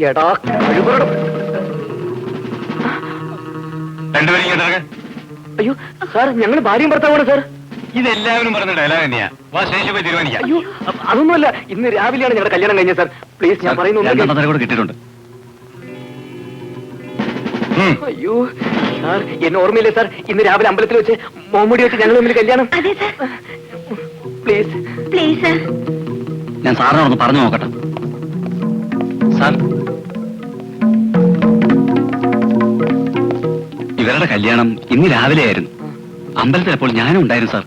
എടാ കഴിവറ. അയ്യോ സാർ, ഞങ്ങൾ ഭാര്യയും ഭർത്താവാണ് സാർ. ഇതെല്ലാവരും പറഞ്ഞ ഡയലോഗ് തന്നെയാ. സ്റ്റേഷനിൽ പോയി തീരുമാനിക്കാം. അയ്യോ അതൊന്നുമല്ല, ഇന്ന് രാവിലെയാണ് ഞങ്ങളുടെ കല്യാണം കഴിഞ്ഞത് സാർ. പ്ലീസ്, ഞാൻ പറയുന്നു. കിട്ടിയിട്ടുണ്ട്. അയ്യോ സാർ, എന്നെ ഓർമ്മയില്ലേ സാർ? ഇന്ന് രാവിലെ അമ്പലത്തിൽ വെച്ച് മോമുടി വെച്ച് ഞങ്ങൾ തമ്മിൽ കല്യാണം. അതെ സാർ. Please please sir. ഞാൻ സാറിനോടൊന്ന് പറഞ്ഞു നോക്കട്ടെ. സാർ, ഇവരുടെ കല്യാണം ഇന്ന് രാവിലെ ആയിരുന്നു. അമ്പലത്തിൽ അപ്പോൾ ഞാനും ഉണ്ടായിരുന്നു സാർ.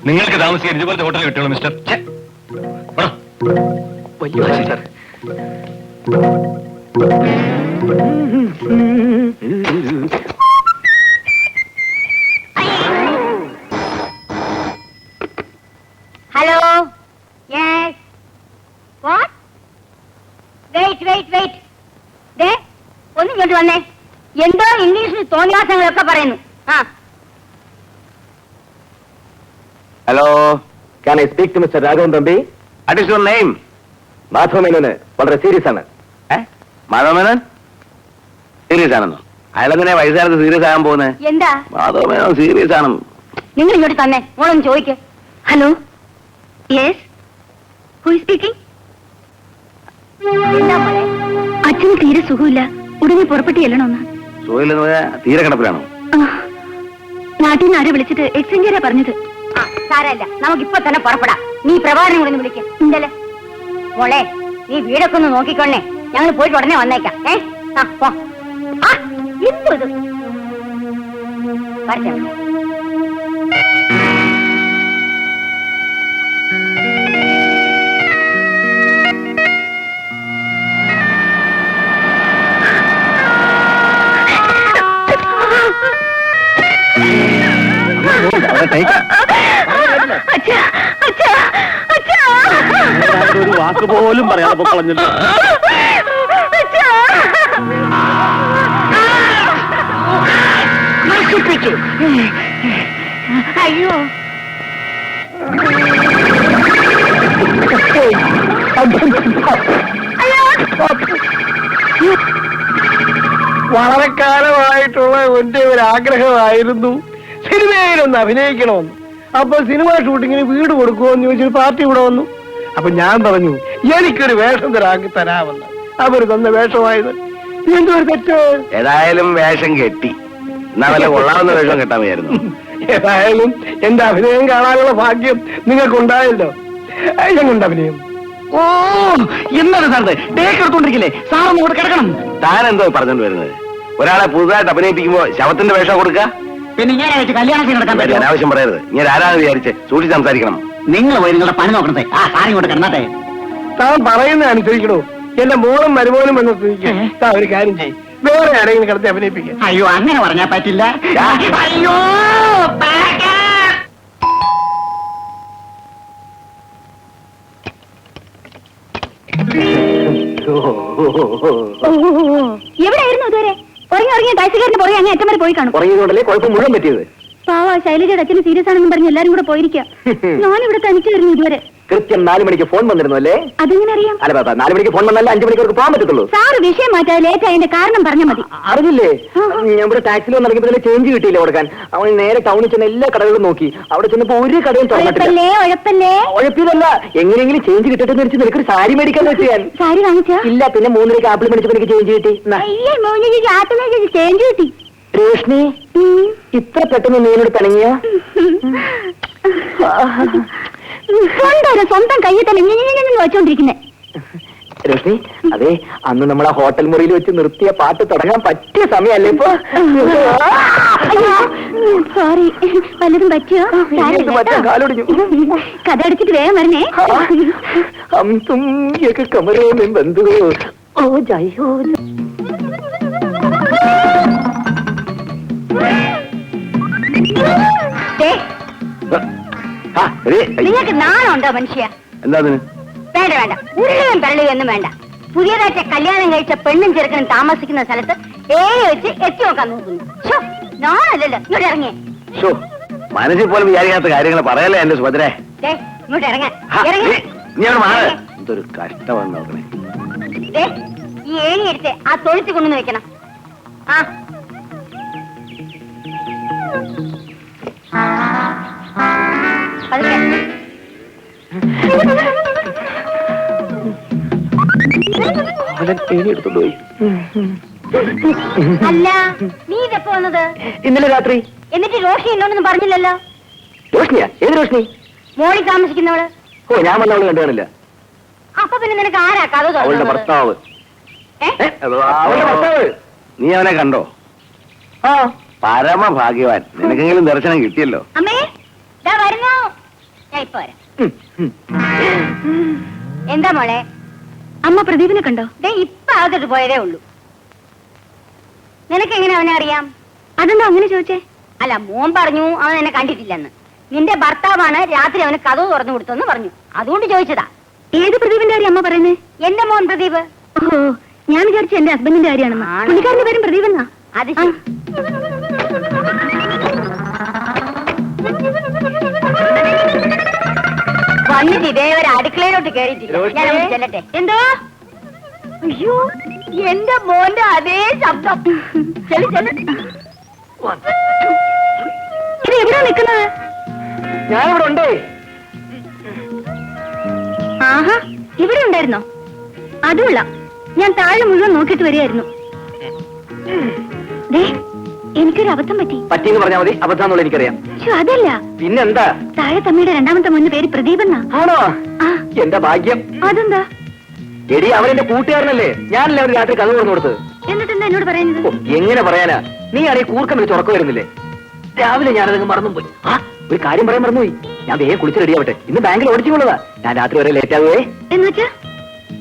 നിങ്ങൾക്ക് താമസിക്കാൻ ഇതുപോലത്തെ ഹോട്ടലിൽ കിട്ടുള്ളൂ മിസ്റ്റർ. വലിയ sir. Hello? Yes? What? Wait. ഇങ്ങോട്ട് വന്നേ. എന്തോ ഇംഗ്ലീഷിൽ തോന്നിയാസങ്ങളൊക്കെ പറയുന്നു. ആ hello, can I speak to mister Raghavan Thampi? What is your name? മാധവമേനോന് വളരെ സീരിയസ് ആണ്. മാധവമേനോൻ സീരിയസ് ആണെന്നോ? അയാളെങ്ങനെ വയസ്സുകാലത്ത് സീരിയസ് ആകാൻ പോകുന്നത്? എന്താ? മാധവമേനോൻ സീരിയസ് ആണ്. നിങ്ങൾ ഇങ്ങോട്ട് തന്നെ, മോളൊന്ന് ചോദിക്ക്. Hello, yes, who is speaking? എന്താ മോളെ? അച്ഛന് തീരെ സുഖമില്ല, ഉടനെ പുറപ്പെട്ട് ചെല്ലണമെന്ന്. സുഖമില്ലെന്ന് പറഞ്ഞാൽ തീരെ കിടപ്പിലാണോ? നാട്ടിൽ നിന്ന് ആരെ വിളിച്ചിട്ട് എക്സ്ചേഞ്ചാ പറഞ്ഞത്. സാരല്ല, നമുക്കിപ്പോ തന്നെ പുറപ്പെടാം. നീ പ്രഭാകരനെ കൂടെ വിളിക്കും. ഇന്നലെ മോളെ, നീ വീടൊക്കെ ഒന്ന് നോക്കിക്കൊള്ളേ. ഞങ്ങൾ പോയിട്ട് ഉടനെ വന്നേക്കാം. ഇത് വരട്ടെ. ഒരു വാക്ക് പോലും പറയാതെ കളഞ്ഞിട്ട്. അയ്യോ, വളരെ കാലമായിട്ടുള്ള എന്റെ ഒരു ആഗ്രഹമായിരുന്നു സിനിമയിലൊന്ന് അഭിനയിക്കണമെന്ന്. അപ്പൊ സിനിമ ഷൂട്ടിങ്ങിന് വീട് കൊടുക്കുമോന്ന് ചോദിച്ചൊരു പാർട്ടി ഇവിടെ വന്നു. അപ്പൊ ഞാൻ പറഞ്ഞു എനിക്കൊരു വേഷം തരാമെന്ന്. അവര് തന്ന വേഷമായത് എന്തൊരു തെറ്റ്. ഏതായാലും വേഷം കെട്ടി, എന്നാ വല്ല കൊള്ളാവുന്ന വേഷം കെട്ടാൻ വയ്യായിരുന്നു. ഏതായാലും എന്റെ അഭിനയം കാണാനുള്ള ഭാഗ്യം നിങ്ങൾക്കുണ്ടായല്ലോ. എങ്ങുണ്ട് അഭിനയം? ഓ, എന്താണ് സാറേ ടേക്ക് എടുത്തോണ്ടിരിക്കില്ലേ? സാറൊന്നും കൂടെ കിടക്കണം. താൻ എന്തോ പറഞ്ഞോണ്ട് വരുന്നത്? ഒരാളെ പുതുതായിട്ട് അഭിനയിപ്പിക്കുമ്പോ ശവത്തിന്റെ വേഷം കൊടുക്കുക? പിന്നെ ഞാൻ കല്യാണത്തിന് നടക്കാൻ പറ്റും. അനാവശ്യം പറയരുത്. ഞാൻ ആരാന്ന് വിചാരിച്ച് സൂക്ഷിച്ച് സംസാരിക്കണം. നിങ്ങൾ പോയി നിങ്ങളുടെ പണി നോക്കണേ. ആ സാറി ഇങ്ങോട്ട് കിടന്നാട്ടെ. താൻ പറയുന്നത് അനുസരിക്കണോ? എന്റെ മോളും മരുമോനും എന്ന് സ്ഥിതിക്ക് താൻ ഒരു കാര്യം ചെയ്യും, വേറെ ആരെങ്കിലും കിടത്തി അഭിനയിപ്പിക്കുക. അയ്യോ, അങ്ങനെ പറഞ്ഞാൽ പറ്റില്ല. അയ്യോ, എവിടെയായിരുന്നു ഇതുവരെ? ഉറങ്ങി ടാക്സിക്കാരന് പുറകെ അങ്ങ് അറ്റം വരെ പോയി കാണും. കുറയുകൊണ്ടല്ലേ കുഴപ്പം മുഴുവൻ പറ്റിയത്. പാവ ശൈലജയുടെ അച്ഛന് സീരിയസ് ആണെന്ന് പറഞ്ഞ് എല്ലാരും കൂടെ പോയിരിക്കുക. ഞാനിവിടെ തനിച്ചായിരുന്നു ഇതുവരെ. കൃത്യം 4 മണിക്ക് ഫോൺ വന്നിരുന്നു അല്ലേ? അതെങ്ങനെ അറിയാം? അല്ല, 4 മണിക്ക് ഫോൺ വന്നല്ല 5 മണിക്ക് അവർക്ക് പോകാൻ പറ്റത്തുള്ളൂ. സാറ് വിഷയം മാറ്റാതെ ലേറ്റ് ആയതിന്റെ കാരണം പറഞ്ഞാൽ മതി. അറിഞ്ഞില്ലേ, ഞാൻ ഇവിടെ ടാക്സിയിൽ വന്നിറങ്ങിയപ്പോൾ ചേഞ്ച് കിട്ടിയില്ല കൊടുക്കാൻ. അവൻ നേരെ ടൗണിൽ ചെന്ന് എല്ലാ കടകളും നോക്കി. അവിടെ ചെന്നപ്പോ ഒരു കടയും തുറന്നിട്ടില്ല. ഉഴപ്പല്ലേ? ഉഴപ്പിയതല്ല, എങ്ങനെയെങ്കിലും ചേഞ്ച് കിട്ടട്ടെ എന്ന് വെച്ച് നിനക്കൊരു സാരി മേടിക്കാൻ വെച്ചാൽ. സാരി വാങ്ങിച്ചാ? ഇല്ല, പിന്നെ 3 രൂപയ്ക്ക് ആപ്പിൾ മേടിച്ചപ്പോ എനിക്ക് ചേഞ്ച് കിട്ടി. ചേഞ്ച് കിട്ടി. രേഷ്മി, ഇത്ര പെട്ടെന്ന് നീ എന്നോട് പിണങ്ങിയ? സ്വന്തം കയ്യിൽ തന്നെ വെച്ചോണ്ടിരിക്കുന്നേ. രശ്മി, അതെ, അന്ന് നമ്മൾ ആ ഹോട്ടൽ മുറിയിൽ വെച്ച് നിർത്തിയ പാട്ട് തുടങ്ങാൻ പറ്റിയ സമയല്ലേ ഇപ്പൊ? സോറി, വല്ലതും പറ്റിയോ? കാലൊടിഞ്ഞു. കഥ അടിച്ചിട്ട് വേഗം വരണേ. ഹം തും ഏക കമരേ മേ ബന്ധു ഓ ജയോ. നിങ്ങൾക്ക് നാണുണ്ടോ മനുഷ്യ? എന്താ വേണ്ട വേണ്ട, ഉരുളുകയും പെരളുകയും ഒന്നും വേണ്ട. പുതിയതായിട്ട് കല്യാണം കഴിച്ച പെണ്ണും ചെറുക്കനും താമസിക്കുന്ന സ്ഥലത്ത് വെച്ച് എത്തി നോക്കാൻ നോക്കുന്നു. നാണല്ലല്ലോ, ഇങ്ങോട്ട് ഇറങ്ങിയേ. മനസ്സിൽ പോലും വിചാരിക്കാത്ത കാര്യങ്ങൾ പറയല്ലേ എന്റെ സുഭദ്രേ. ഇങ്ങോട്ട് ഇറങ്ങാൻ. എന്തൊരു കഷ്ടമാണ് നോക്കണേ. ഈ ഏണി എടുത്ത് ആ തൊഴുത്തി കൊണ്ടുവന്ന് വെക്കണം. ആ അല്ല, നീ ഇതെപ്പോ വന്നത്? ഇന്നലെ രാത്രി. എന്നിട്ട് റോഷി എന്നോടൊന്നും പറഞ്ഞില്ലല്ലോ. റോഷ്നിയാ? ഏത് റോഷ്നി? മോളിൽ താമസിക്കുന്നവള്. ഓ, ഞാൻ വന്നവള് കണ്ടു കാണില്ല. അപ്പൊ പിന്നെ നിനക്ക് ആരാ കഥ അവളുടെ തുറന്നത്? ഭർത്താവ്. അവളുടെ ഭർത്താവ്. നീ അവനെ കണ്ടോ? ആ, പരമഭാഗ്യവാൻ, നിനക്കെങ്കിലും ദർശനം കിട്ടിയല്ലോ. അമ്മേ, ദാ വരുന്നു. ഞാൻ ഇപ്പൊ വരാം. എന്താ മോളെ? അമ്മ പ്രദീപിനെ കണ്ടോ? ഇപ്പൊ അകത്തോട്ട് പോയതേ ഉള്ളൂ. നിനക്ക് എങ്ങനെ അവനെ അറിയാം? അതെന്താ അങ്ങനെ ചോദിച്ചേ? അല്ല, മോൻ പറഞ്ഞു അവൻ എന്നെ കണ്ടിട്ടില്ലെന്ന്. നിന്റെ ഭർത്താവാണ് രാത്രി അവന് കഥ തുറന്നു കൊടുത്തെന്ന് പറഞ്ഞു, അതുകൊണ്ട് ചോദിച്ചതാ. ഏത് പ്രദീപിന്റെ കാര്യം അമ്മ പറയുന്നേ? എന്റെ മോൻ പ്രദീപ്. ഓ, ഞാൻ വിചാരിച്ചു എന്റെ ഹസ്ബൻഡിന്റെ കാര്യമാണെന്ന്. പുള്ളിക്കാരന്റെ പേരും പ്രദീപ് എന്നാ. അത് ശരി. വന്നിട്ട് ഇതേവരെ അടുക്കളയിലോട്ട് കയറിയിട്ടില്ല. ഞാൻ അങ്ങോട്ട് ചെല്ലട്ടെ. എന്തോ? അയ്യോ, എന്റെ മോന്റെ അതേ ശബ്ദം. ചെല്ലു ചെല്ലു. ഇത് എവിടാ നിൽക്കുന്നത്? ഞാനിവിടെ ഉണ്ടേ. ആഹാ, ഇവിടെ ഉണ്ടായിരുന്നോ? അതുമില്ല, ഞാൻ താഴെ മുഴുവൻ നോക്കിയിട്ട് വരികയായിരുന്നു. ദേ, എനിക്കൊരു അബദ്ധം പറ്റി. പറ്റിയെന്ന് പറഞ്ഞാൽ മതി, അബദ്ധാന്നുള്ള എനിക്കറിയാം. ശ്ശോ, അതല്ല, പിന്നെന്താ? താഴെ തമ്മിയുടെ രണ്ടാമത്തെ മോന്റെ പേര് പ്രദീപ് എന്നാ. ആണോ? ആ, എന്റെ ഭാഗ്യം. അതെന്താ? എടി, അവരെന്റെ കൂട്ടുകാരനല്ലേ? ഞാനല്ലേ അവര് രാത്രി കഥ പറഞ്ഞു കൊടുത്തത്. എന്നിട്ട് എന്താ എന്നോട് പറയുന്നത്? ഓ, എങ്ങനെ പറയാനാ? നീ ആണെങ്കിൽ കൂർക്കം വിളിച്ച് ഉറക്കം വരുന്നില്ലേ? രാവിലെ ഞാനതങ്ങ് മറന്നും പോയി. ആ, ഒരു കാര്യം പറയാൻ മറന്നുപോയി. ഞാൻ വേഗം കുളിച്ച് റെഡിയാവട്ടെ. ഇന്ന് ബാങ്കിൽ ഓടിച്ചുകൊള്ളതാ. ഞാൻ രാത്രി വരെ ലേറ്റ് ആകുവേ. എന്നുവെച്ചാ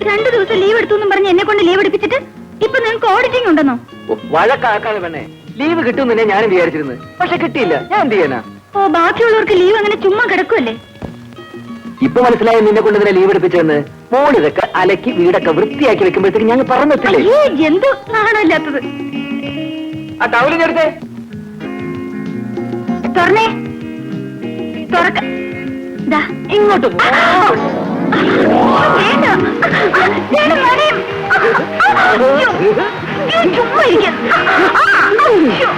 2 ദിവസം ലീവ് എടുത്തു എന്നും പറഞ്ഞ് എന്നെ കൊണ്ട് ലീവ് എടുപ്പിച്ചിട്ട് ഇപ്പൊ നിങ്ങൾക്ക് ഓഡിറ്റിംഗ് ഉണ്ടെന്നോ? ഓ, വഴക്കാക്കാതെ പെണ്ണെ. ലീവ് കിട്ടുമെന്ന് ഞാനും വിചാരിച്ചിരുന്നു. പക്ഷെ കിട്ടിയില്ല. ഞാൻ എന്ത് ചെയ്യാനാ? ഓ, ബാക്കിയുള്ളവർക്ക് ലീവ് അങ്ങനെ ചുമ്മാ കിടക്കുമല്ലേ? ഇപ്പൊ മനസ്സിലായി നിന്നെ കൊണ്ട് ഇതിനെ ലീവ് എടുപ്പിച്ചെന്ന്. മോളിതൊക്കെ അലക്കി വീടൊക്കെ വൃത്തിയാക്കി വെക്കുമ്പോഴത്തേക്ക് ഞങ്ങൾ പറഞ്ഞിട്ടില്ലേ? അയ്യേ, എന്തോ നാണമില്ലാത്തത്. ആ ടൗലിന് എടുത്തേ. തുറന്നേ, തുറക്ക. ദാ, ഇങ്ങോട്ട് പോ. വേണ്ട. വേണ്ട, മറിയും. അയ്യോ, അയ്യോ, ചുമ്മാ ഇരിക്ക്. അയ്യോ.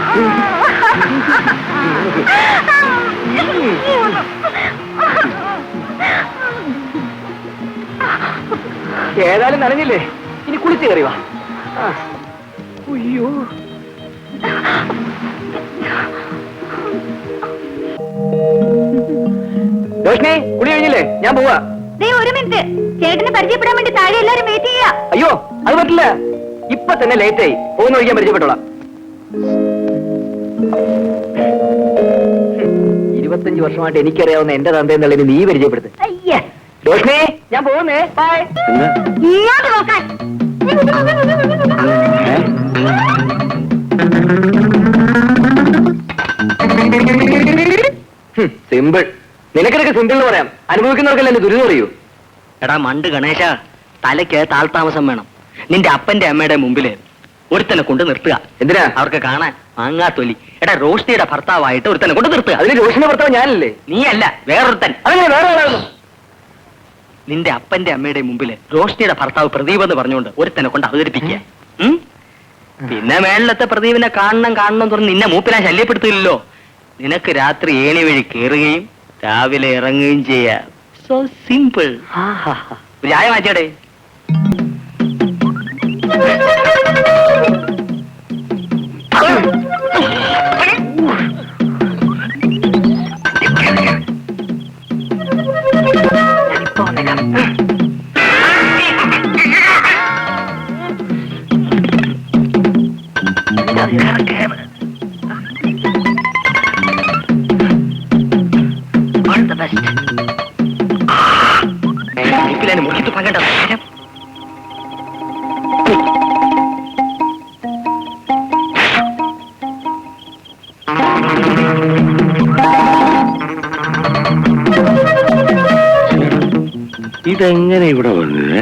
ഏതായാലും നനഞ്ഞില്ലേ? ഇനി കുളിച്ച് കയറി വാ. അയ്യോ, രോഷ്ണി, കുളി കഴിഞ്ഞില്ലേ? ഞാൻ പോവാ. ദേ, ഒരു മിനിറ്റ്. ചേട്ടനെ പരിചയപ്പെടാൻ വേണ്ടി താഴെ എല്ലാരും വെയിറ്റ് ചെയ്യാ. അയ്യോ, അത് പറ്റില്ല. ഇപ്പൊ തന്നെ ലേറ്റ് ആയി. പോകുന്ന ഒഴിക്കാൻ പരിചയപ്പെട്ടോളാം. 25 വർഷമായിട്ട് എനിക്കറിയാവുന്ന എന്റെ തന്തയെന്നുള്ളതിന് നീ പരിചയപ്പെടുത്ത്. അയ്യേ, രോഷ്ണി, ഞാൻ പോകുന്നേ. ബൈ. ഇങ്ങോട്ട് നോക്കാൻ. സിമ്പിൾ. നിനക്കിടക്ക് സിമ്പിൾ എന്ന് പറയാം. അനുഭവിക്കുന്നവർക്കല്ലേ എന്റെ ദുരിതം അറിയൂ. എടാ മണ്ട് ഗണേശ, തലയ്ക്ക് താഴ്ത്താമസം വേണം. നിന്റെ അപ്പന്റെ അമ്മയുടെ മുമ്പില് ഒരുത്തനെ കൊണ്ട് നിർത്തുക. എന്തിനാ? അവർക്ക് കാണാൻ മാങ്ങാത്തൊലി. എടാ, റോഷ്നിയുടെ ഭർത്താവായിട്ട് ഒരുത്തനെ കൊണ്ട് നിർത്തുക. അതിന് രോഷിന്റെ ഭർത്താവ് ഞാനല്ലേ? നീയല്ല, വേറൊരുത്തൻ. അതങ്ങനെ വേറെ ആളായിരുന്നു. നിന്റെ അപ്പന്റെ അമ്മയുടെ മുമ്പില് റോഷ്നിയുടെ ഭർത്താവ് പ്രദീപ് എന്ന് പറഞ്ഞുകൊണ്ട് ഒരുത്തനെ കൊണ്ട് അവതരിപ്പിക്കുക. പിന്നെ മേളിലത്തെ പ്രദീപിനെ കാണണം കാണണം തുറന്ന് നിന്നെ മൂപ്പിനെ ശല്യപ്പെടുത്തില്ലല്ലോ. നിനക്ക് രാത്രി ഏണി വഴി കയറുകയും രാവിലെ ഇറങ്ങുകയും ചെയ്യാം. So simple. ചായ മാറ്റിയടേ. മുഖത്ത് പങ്കണ്ട ഇതെങ്ങനെ ഇവിടെ വന്നത്?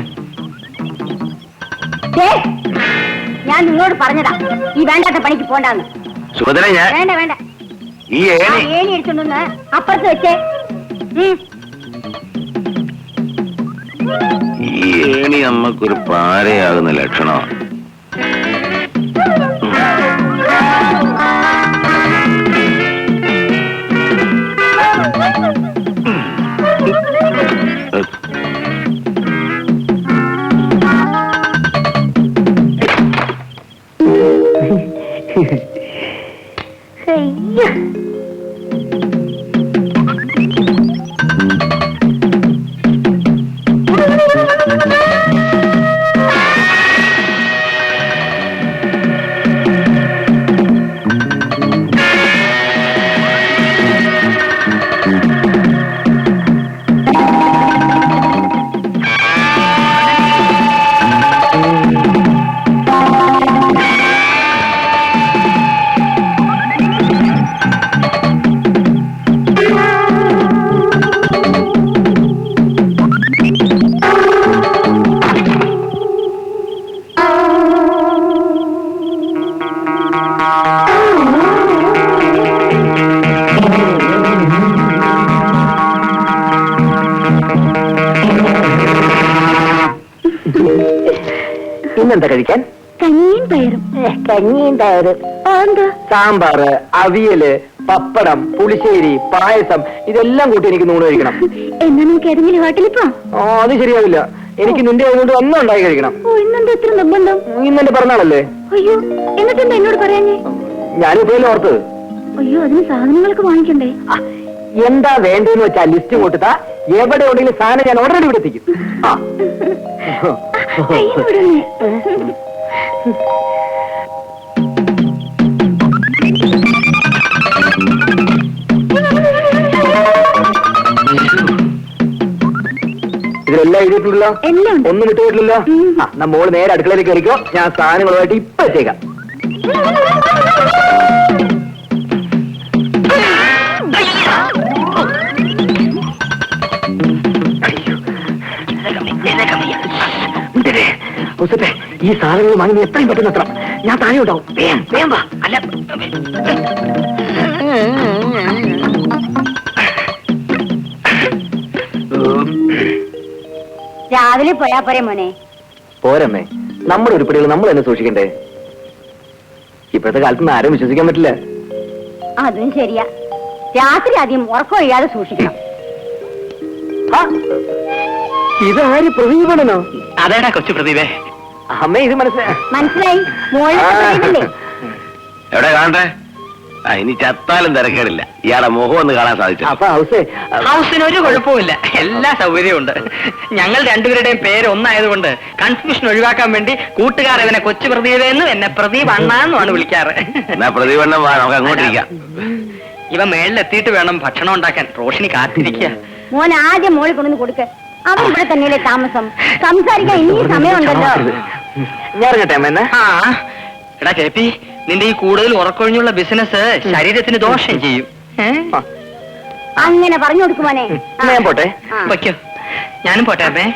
ഞാൻ നിങ്ങളോട് പറഞ്ഞതാ ഈ വേണ്ടാത്ത പണിക്ക് പോണ്ടാന്ന്. സുഭദ്ര, ഞാൻ വേണ്ട വേണ്ട, ഈ ഏണി ഏണി എടുത്തോണ്ടൊന്ന് അപ്പുറത്ത് വെച്ചേ. ഈ ഏണി നമുക്കൊരു പാരയാകുന്ന ലക്ഷണമാണ്. ഇന്നെന്താ കഴിക്കാൻ? കഞ്ഞിയും പയറും. കഞ്ഞിയും പയറും. എന്താ? സാമ്പാറ്, അവിയല്, പപ്പടം, പുളിശ്ശേരി, പായസം ഇതെല്ലാം കൂട്ടി എനിക്ക് നൂണ് കഴിക്കണം. എന്നാ നമുക്ക് ഏതെങ്കിലും ഹോട്ടലിൽ പോവാം. അത് ശരിയാവില്ല. എനിക്ക് നിന്റെ കൊണ്ട് ഒന്നും ഉണ്ടായി കഴിക്കണം. ഓ, ഇന്നെന്താ ഇത്ര നിർബന്ധം? ഇന്നെന്റെ പിറന്നാളല്ലേ? അയ്യോ, എന്നിട്ടെന്താ എന്നോട് പറയാഞ്ഞേ? ഞാനിപ്പോഴും ഓർത്തത്. അയ്യോ, അതിന് സാധനങ്ങളൊക്കെ വാങ്ങിക്കണ്ടേ? എന്താ വേണ്ടെന്ന് വെച്ചാ ലിസ്റ്റ് കൊടുത്താ എവിടെ ഉണ്ടെങ്കിലും സാധനം ഞാൻ ഓൾറെഡി ഇവിടെ എത്തിക്കും. ഇതിലെല്ലാം എഴുതിയിട്ടുണ്ടല്ലോ? എല്ലാം ഉണ്ട്. ഒന്നും വിട്ടുപോയിട്ടില്ലല്ലോ? മോള് നേരെ അടുക്കളയിലേക്ക് കയറിക്കോ. ഞാൻ സാധനങ്ങളുമായിട്ട് ഇപ്പൊ എത്തിയേക്കാം. ഈ സാധനങ്ങൾ വാങ്ങി എത്രയും പെട്ടെന്ന് എത്തണം. ഞാൻ താഴെ ഉണ്ടാവും. വേം വേം വാ. അല്ല രാവിലെ പോയാ പോരെ മോനെ? പോരമ്മേ, നമ്മുടെ ഉരുപ്പടികൾ നമ്മൾ തന്നെ സൂക്ഷിക്കണ്ടേ? ഇപ്പോഴത്തെ കാലത്ത് ആരും വിശ്വസിക്കാൻ പറ്റില്ല. അതും ശരിയാ. രാത്രി ആദ്യം ഉറക്കമൊഴിയാതെ സൂക്ഷിക്കണം. ഇതാര് പ്രദീപനോ? അതേടാ കൊച്ചു പ്രദീപേ. അമ്മേ, ഇത് മനസ്സിലായി? മോളിലെ എവിടെ കാണട്ടെ? ഇനി ചത്താലും തിരക്കേടില്ല. ഇയാളെ മുഖം ഒന്ന് കാണാൻ സാധിച്ചു. അപ്പൊ ഹൗസിന് ഒരു കുഴപ്പമില്ല, എല്ലാ സൗകര്യമുണ്ട്. ഞങ്ങൾ രണ്ടുപേരുടെയും പേര് ഒന്നായതുകൊണ്ട് കൺഫ്യൂഷൻ ഒഴിവാക്കാൻ വേണ്ടി കൂട്ടുകാർ ഇവനെ കൊച്ചു പ്രദീപെന്നും എന്നെ പ്രദീപ് അണ്ണാന്നുമാണ് വിളിക്കാറ്. എന്നാ പ്രതിവണ്ണം വാ, നമുക്ക് അങ്ങോട്ടിരിക്കാം. ഇവ മേളിലെത്തിയിട്ട് വേണം ഭക്ഷണം ഉണ്ടാക്കാൻ. റോഷിനി കാത്തിരിക്കുക. മോൻ ആദ്യം മോളിൽ കൊണ്ടുവന്ന് കൊടുക്ക. അവൻ ഇവിടെ തന്നെയല്ലേ താമസം. സംസാരിക്കാൻ ഇനിയും സമയമുണ്ടല്ലോ. ഞാൻ കേട്ടെ അമ്മ. ആ എടാ ചേപ്പി, നിന്റെ ഈ കൂടുതൽ ഉറക്കൊഴിഞ്ഞുള്ള ബിസിനസ് ശരീരത്തിന് ദോഷം ചെയ്യും. അങ്ങനെ പറഞ്ഞു കൊടുക്കുമോനെ. ഞാൻ പോട്ടെ. വയ്ക്കോ, ഞാനും പോട്ടെ അമ്മേ.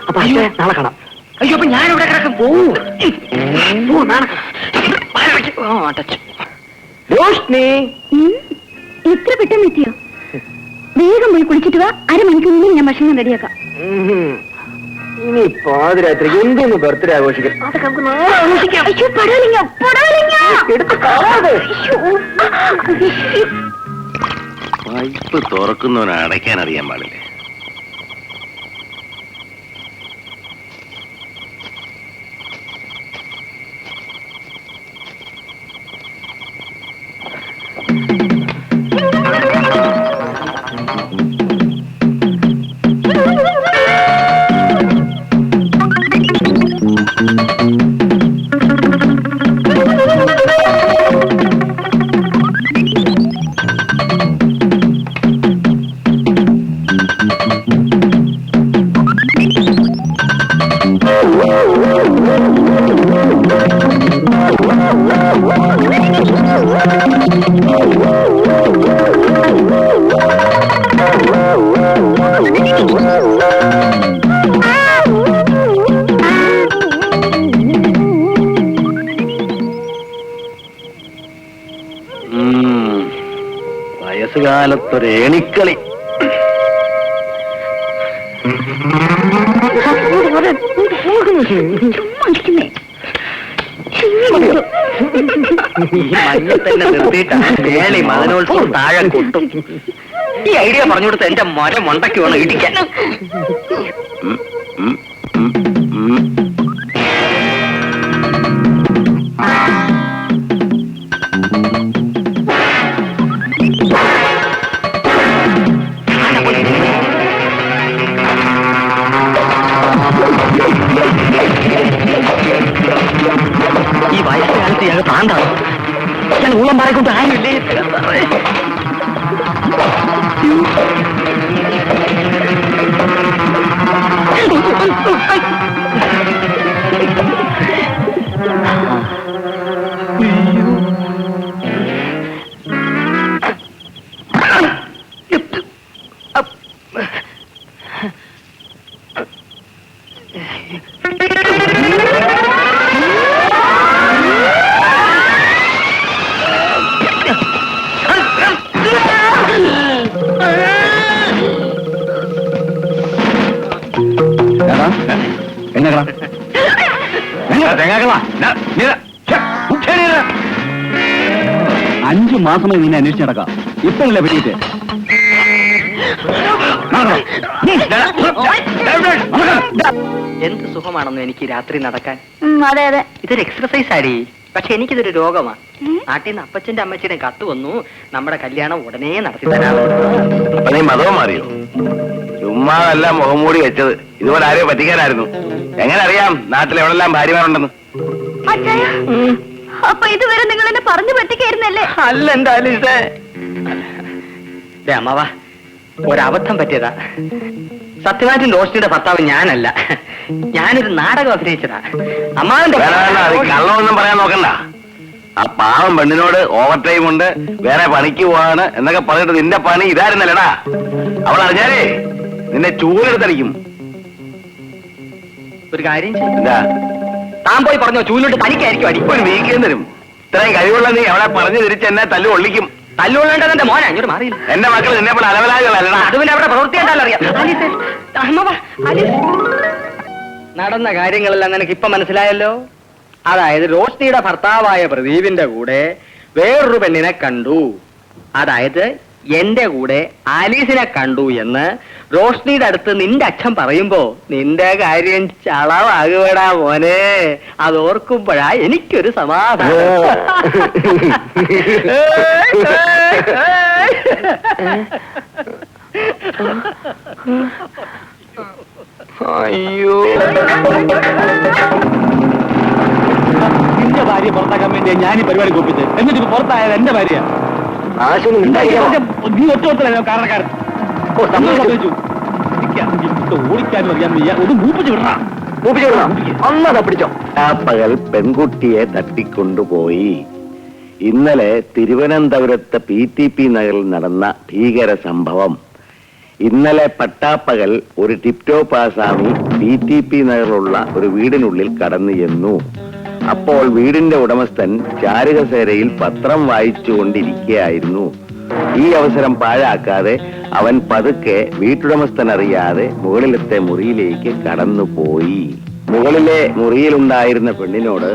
അപ്പൊ നാളെ കാണാം. അയ്യോ, അപ്പൊ ഞാനിവിടെ കിടക്കും. പോവൂ. രോഷ്നി, ഇത്ര പെട്ടെന്ന് എത്തിയോ? വേഗം പോയി കുളിച്ചിട്ട് വാ. അരമണിക്കൂറിൽ ഞാൻ ഭക്ഷണം റെഡിയാക്കാം. ഇനി പാതിരാത്രിക്ക് എന്തൊന്ന് ബർത്ത്ഡേ ആഘോഷിക്കാം. അതൊക്കെ നമുക്ക് നാളെ ആഘോഷിക്കാം. അയ്യോ, പടാലിങ്ങ, പടാലിങ്ങ. എടുത്ത് കാണാതെ. പൈപ്പ് തുറക്കുന്നവനെ അടയ്ക്കാൻ അറിയാൻ പാടില്ലേ? വയസ്സുകാലത്തൊരു ഏണിക്കളി. മഞ്ഞ തന്നെ നിർത്തിയിട്ടാണ് മേളി മദനോത്സവം താഴെ കൊട്ടും. ഈ ഐഡിയ പറഞ്ഞു കൊടുത്ത് എന്റെ മരം മണ്ടയ്ക്ക് വേണം ഇടിക്കാൻ. ഈ വയസ്സുകാലത്ത് ഞങ്ങൾ താണ്ടാണ്. ഞാൻ ഊളം പറക്കൊണ്ട് ആരുമില്ലേ? തെങ്ങാക്കളാ 5 മാസമായി നിന്നെ അന്വേഷിച്ച് നടക്കാം. ഇപ്പഴല്ലേ പറ്റിയിട്ട് എന്ത് സുഖമാണെന്ന് എനിക്ക് രാത്രി നടക്കാൻ. അതെ അതെ. ഇതൊരു എക്സർസൈസ് ആടി. പക്ഷെ എനിക്കിതൊരു രോഗമാണ്. നാട്ടിൽ നിന്ന് അപ്പച്ചന്റെ അമ്മച്ചിയുടെ കത്ത് വന്നു, നമ്മുടെ കല്യാണം ഉടനെ നടത്തി തരാമെന്ന്. അപ്പൊ നീ മതവും മാറിയോ? ചുമ്മാതല്ല മുഖംമൂടി വെച്ചത്. ഇതുപോലെ ആരെയോ പറ്റിക്കാനായിരുന്നു. എങ്ങനെ അറിയാം നാട്ടിൽ എവിടെല്ലാം ഭാര്യമാരുണ്ടെന്ന്? അച്ഛായ, അപ്പൊ ഇതുവരെ നിങ്ങൾ എന്നെ പറഞ്ഞു പറ്റിക്കായിരുന്നല്ലേ? അല്ല എന്റെ ആലീസേ. അമ്മാവാ, ഒരബദ്ധം പറ്റിയതാ. സത്യമായിട്ടും റോഷ്നിയുടെ ഭർത്താവ് ഞാനല്ല. ഞാനൊരു നാടകം അഭിനയിച്ചതാ. അമ്മാവന്റെ കള്ളമൊന്നും പറയാൻ നോക്കണ്ട. ആ പാവം പെണ്ണിനോട് ഓവർ ടൈം ഉണ്ട്, വേറെ പണിക്ക് പോവാണ് എന്നൊക്കെ പറഞ്ഞിട്ട് നിന്റെ പണി ഇതായിരുന്നല്ലടാ. അവൾ അറിഞ്ഞാലേ നിന്നെ ചൂലെടുത്തടിക്കും. ഒരു കാര്യം ചെയ്യും. എന്താ? താൻ പോയി പറഞ്ഞോ, ചൂലിട്ട് തനിക്കായിരിക്കും അടി. ഒരു വീക്കേം തരും. ഇത്രയും കഴിവുള്ള നീ അവളെ പറഞ്ഞു തിരിച്ച് എന്നെ തല്ലു ഒള്ളിക്കും. തല്ലുകൊള്ളേണ്ടത് എന്റെ മോനാ, ഇങ്ങോട്ട് മാറിയില്ല. എന്റെ മക്കൾ നിന്നെ പോലെ അലവലാകളല്ലടാ. അത് പിന്നെ അവിടെ പ്രവൃത്തി എന്തായാലും അറിയാം. നടന്ന കാര്യങ്ങളെല്ലാം നിനക്ക് ഇപ്പൊ മനസ്സിലായല്ലോ. അതായത് റോഷ്നിയുടെ ഭർത്താവായ പ്രദീപിന്റെ കൂടെ വേറൊരു പെണ്ണിനെ കണ്ടു. അതായത് എന്റെ കൂടെ ആലീസിനെ കണ്ടു എന്ന് റോഷ്നിയുടെ അടുത്ത് നിന്റെ അച്ഛൻ പറയുമ്പോ നിന്റെ കാര്യം ചളവാകുവടാ മോനെ. അതോർക്കുമ്പോഴാ എനിക്കൊരു സമാധാനം. അയ്യോ, നിന്റെ ഭാര്യ പുറത്താക്കാൻ വേണ്ടി ഞാൻ ഈ പരിപാടി കോപ്പിച്ചത്. എന്നിട്ട് ഇപ്പൊ പുറത്തായത് എന്റെ ഭാര്യ. നീ ഒറ്റ കാരണക്കാരൻ. ഓടിക്കാനും അറിയാൻ വയ്യ. ഒരു മൂപ്പിച്ച് വിടണം. പിടിച്ചോ. ആ പകൽ പെൺകുട്ടിയെ തട്ടിക്കൊണ്ടുപോയി. ഇന്നലെ തിരുവനന്തപുരത്ത് PTP നഗറിൽ നടന്ന ഭീകര സംഭവം. ഇന്നലെ പട്ടാപ്പകൽ ഒരു ടിപ്ടോപ്പ് ആസാമി PTP നഗറിലുള്ള ഒരു വീടിനുള്ളിൽ കടന്നു ചെന്നു. അപ്പോൾ വീടിന്റെ ഉടമസ്ഥൻ ചാരുകസേരയിൽ പത്രം വായിച്ചുകൊണ്ടിരിക്കുകയായിരുന്നു. ഈ അവസരം പാഴാക്കാതെ അവൻ പതുക്കെ വീട്ടുടമസ്ഥൻ അറിയാതെ മുകളിലത്തെ മുറിയിലേക്ക് കടന്നുപോയി. മുകളിലെ മുറിയിലുണ്ടായിരുന്ന പെണ്ണിനോട്,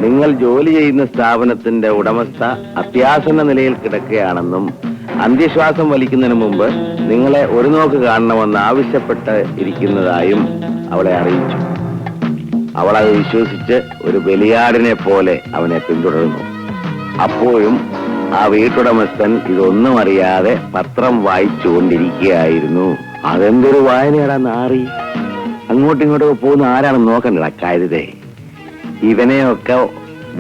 നിങ്ങൾ ജോലി ചെയ്യുന്ന സ്ഥാപനത്തിന്റെ ഉടമസ്ഥ അത്യാസന്ന നിലയിൽ കിടക്കുകയാണെന്നും അന്ത്യശ്വാസം വലിക്കുന്നതിന് മുമ്പ് നിങ്ങളെ ഒരു നോക്ക് കാണണമെന്ന് ആവശ്യപ്പെട്ട് ഇരിക്കുന്നതായും അവളെ അറിയിച്ചു. അവൾ അത് വിശ്വസിച്ച് ഒരു ബലിയാടിനെ പോലെ അവനെ പിന്തുടർന്നു. അപ്പോഴും ആ വീട്ടുടമസ്ഥൻ ഇതൊന്നും അറിയാതെ പത്രം വായിച്ചുകൊണ്ടിരിക്കുകയായിരുന്നു. അതെന്തൊരു വായനയാടാ നാറി. അങ്ങോട്ടും ഇങ്ങോട്ടൊക്കെ പോകുന്ന ആരാണെന്ന് നോക്കണ്ടടാ കരുതേ. ഇവനെയൊക്കെ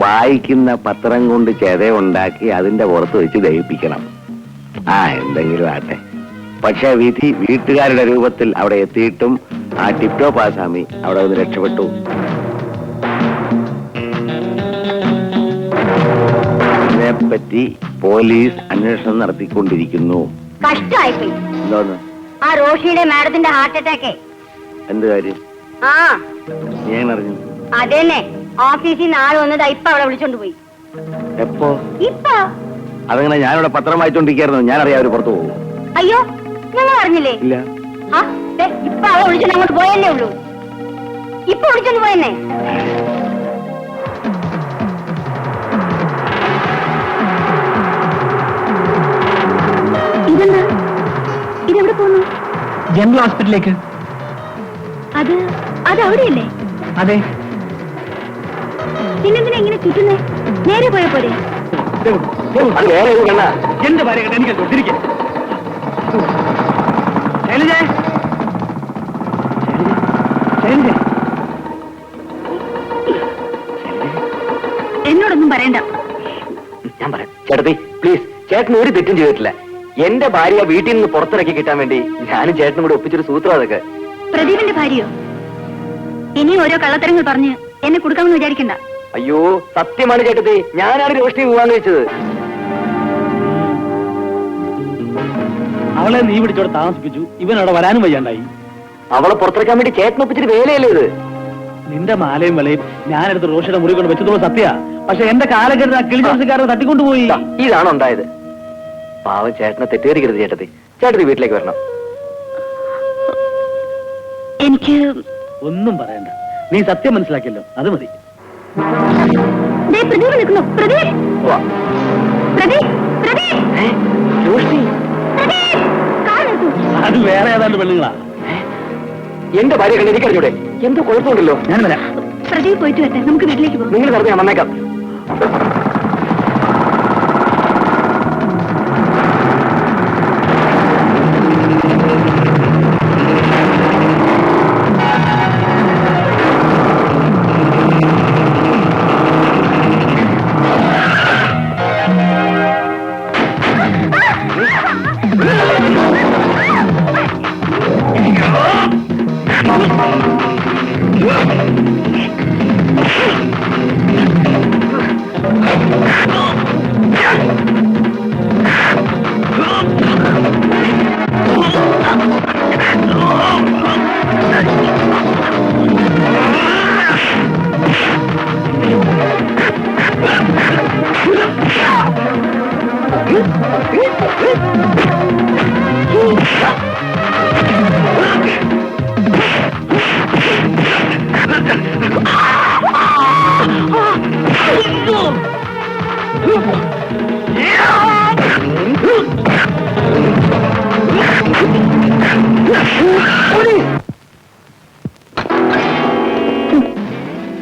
വായിക്കുന്ന പത്രം കൊണ്ട് ചെതയുണ്ടാക്കി അതിന്റെ പുറത്ത് വെച്ച് ദഹിപ്പിക്കണം. എന്തെങ്കിലും ആട്ടെ. പക്ഷെ വിധി വീട്ടുകാരുടെ രൂപത്തിൽ അവിടെ എത്തിയിട്ടും ആ ടിപ്ടോപ്പ് ആസാമി അവിടെ ഒന്ന് രക്ഷപ്പെട്ടു. ഇതിനെപ്പറ്റി പോലീസ് അന്വേഷണം നടത്തിക്കൊണ്ടിരിക്കുന്നു. കഷ്ടമായിപ്പോയി. എന്തോന്ന്? ആ റോഷിയുടെ മാഡത്തിന്റെ ഹാർട്ട് അറ്റാക്ക്. എന്ത് കാര്യം? ആ നീ എങ്ങനെ അറിഞ്ഞു? അതന്നെ, ഓഫീസിൽ നിന്ന് ആള് വന്നത് ഇപ്പൊ അവളെ വിളിച്ചോണ്ട് പോയി. എപ്പോ? ഇപ്പൊ. അതങ്ങനെ ഞാനിവിടെ പത്രം വായിച്ചോണ്ടിരിക്കുന്നു. ഞാനറിയാം അവര് പുറത്തു പോകും. അയ്യോ, ഞങ്ങൾ അറിഞ്ഞില്ലേ? ഇല്ല. ഇപ്പൊ അവളെ വിളിച്ചോണ്ട് അങ്ങോട്ട് പോയല്ലേ ഉള്ളൂ. ഇപ്പൊ വിളിച്ചോണ്ട് പോയെന്നെ. ഇതെന്താ? ഇതെവിടെ പോന്നു? ജനറൽ ഹോസ്പിറ്റലിലേക്ക്. അത് അവിടെയല്ലേ? അതെ. പിന്നെന്തിനാ ഇങ്ങനെ ചുറ്റുന്നേ? നേരെ പോയ പോരെ? എന്റെ ഭാര്യ കണ്ട എനിക്ക് തിരികെ. എന്നോടൊന്നും പറയണ്ട. ഞാൻ പറയാം. ചേട്ടത്തി പ്ലീസ്, ചേട്ടൻ ഒരു തെറ്റും ചെയ്തിട്ടില്ല. എന്റെ ഭാര്യ വീട്ടിൽ നിന്ന് പുറത്തിറക്കി കിട്ടാൻ വേണ്ടി ഞാനും ചേട്ടനും കൂടെ ഒപ്പിച്ചൊരു സൂത്രം അതൊക്കെ. പ്രദീപിന്റെ ഭാര്യയോ? ഇനി ഓരോ കള്ളത്തരങ്ങൾ പറഞ്ഞ് എന്നെ കൊടുക്കാമെന്ന് വിചാരിക്കണ്ട. അയ്യോ സത്യമാണ് ചേട്ടത്തി, ഞാനാണ് രോഷ്നി പോവാന്ന് വെച്ചത്. അവളെ നീ പിടിച്ചോടെ താമസിപ്പിച്ചു. ഇവൻ അവിടെ വരാനും വയ്യാണ്ടായി. അവളെ പുറത്തിറക്കാൻ വേണ്ടി ചേട്ടൻ ഒപ്പിച്ചിട്ട് വേലയല്ലേ ഇത്? നിന്റെ മാലയും വിളയും ഞാനെടുത്ത് റോഷിയുടെ മുറി കൊണ്ട് വെച്ചതോ സത്യ. പക്ഷെ എന്റെ കാലഘട്ടത്തിൽ ആ കിളിജോസിക്കാരനെ തട്ടിക്കൊണ്ടുപോയി. ഇതാണോ ഉണ്ടായത്? പാവം ചേട്ടനെ തെറ്റേറിക്കരുത് ചേട്ടത്തി. ചേട്ടത്തി വീട്ടിലേക്ക് വരണം. എനിക്ക് ഒന്നും പറയണ്ട. നീ സത്യം മനസ്സിലാക്കിയല്ലോ അത് മതി. ദേ പ്രദീപ് നിൽക്കുന്നു. പ്രദീപ്, പ്രദീപ്, പ്രദീപ്, പ്രദീപ്, കാർ നിർത്തൂ. അത് വേറെ ഏതാണ്ട് പെണ്ണുങ്ങളാ. എന്റെ ഭാര്യ കണ്ട് എനിക്കറിഞ്ഞൂടെ? എന്തോ കുഴപ്പമുണ്ടല്ലോ. ഞാൻ വരാം. പ്രദീപ് പോയിട്ട് വരട്ടെ, നമുക്ക് വീട്ടിലേക്ക് പോകാം. നിങ്ങൾ പറഞ്ഞാൽ വന്നേക്കാം.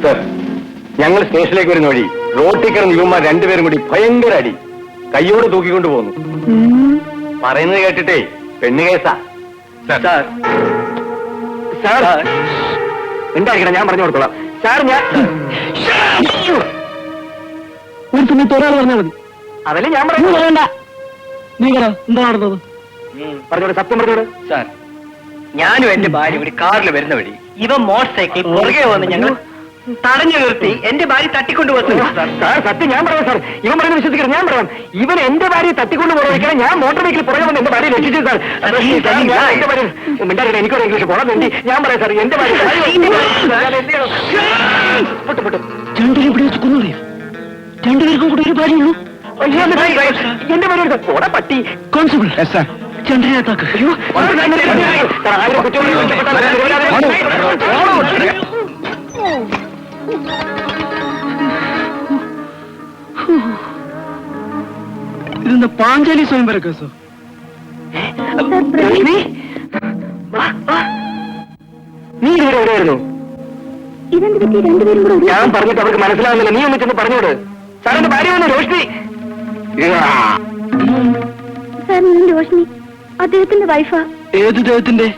സർ, ഞങ്ങൾ സ്റ്റേഷനിലേക്ക് വരുന്ന വഴി റോട്ടിൽ കിടന്ന് യുവമാർ രണ്ടുപേരും കൂടി ഭയങ്കര അടി കയ്യോട് തൂക്കിക്കൊണ്ടു പോകുന്നു. പറയുന്നത് കേട്ടിട്ടേ പെണ്ണ് കേസാ. സാർ, സാർ ഉണ്ടായിരിക്കണം, ഞാൻ പറഞ്ഞു കൊടുത്തോളാം. സാർ, ഞാൻ ഒരു സമയത്ത് ഒരാൾ പറഞ്ഞാൽ മതി. അതല്ലേ ഞാൻ പറഞ്ഞു. വേണ്ട, നീ പറ എന്താ നടന്നത്? പറഞ്ഞോട്, സത്യം പറഞ്ഞോട്. സാർ, ഞാനും എന്റെ ഭാര്യ ഒരു കാറിൽ വരുന്ന വഴി ഇവൻ മോട്ടോർ സൈക്കിൾ പുറകെ വന്ന് ഞങ്ങൾ തടഞ്ഞു നിർത്തി എന്റെ ഭാര്യ തട്ടിക്കൊണ്ടുപോകുന്നു. സാർ, സത്യം ഞാൻ പറയാം. സാർ, ഇവൻ പറയുന്നത് വിശ്വസിക്കണം. ഞാൻ പറയാം, ഇവൻ എന്റെ ഭാര്യയെ തട്ടിക്കൊണ്ട് പോകാൻ ഞാൻ മോട്ടോർ ബൈക്കിൽ പുറകെ വന്ന് എന്റെ ഭാര്യ രക്ഷിച്ചു. സാർ, എന്റെ ഭാര്യ മിണ്ടാറില്ല, എനിക്കൊരു ഇംഗ്ലീഷ് പോകാൻ വേണ്ടി ഞാൻ പറയാം. സാർ, എന്റെ ഭാര്യ രണ്ടുപേരും ഇവിടെ വെച്ച് കൊന്നറിയാം. രണ്ടുപേർക്കും കൂടെ ഒരു ഭാര്യയുള്ളൂ. എന്റെ ഭാര്യ പോടാ പട്ടി. കോൺസ്റ്റബിൾ ചന്ദ്രനാഥാക്ക്. ഇതെന്താ പാഞ്ചാലി സ്വയംവര കേസോ? നീ ഇവിടെ എവിടെയായിരുന്നു? ഇതെന്ത് പറ്റി രണ്ടുപേരും കൂടെ ഒരു- ഞാൻ പറഞ്ഞിട്ട് അവർക്ക് മനസ്സിലാവുന്നില്ല. നീ ഒന്ന് ചെന്ന് പറഞ്ഞോട്. സാറിന്റെ ഭാര്യ വന്നു, രോഷ്ണി. സാർ, ഞാൻ രോഷിനി, അദ്ദേഹത്തിന്റെ വൈഫാ. ഏത് ദേഹത്തിന്റെ?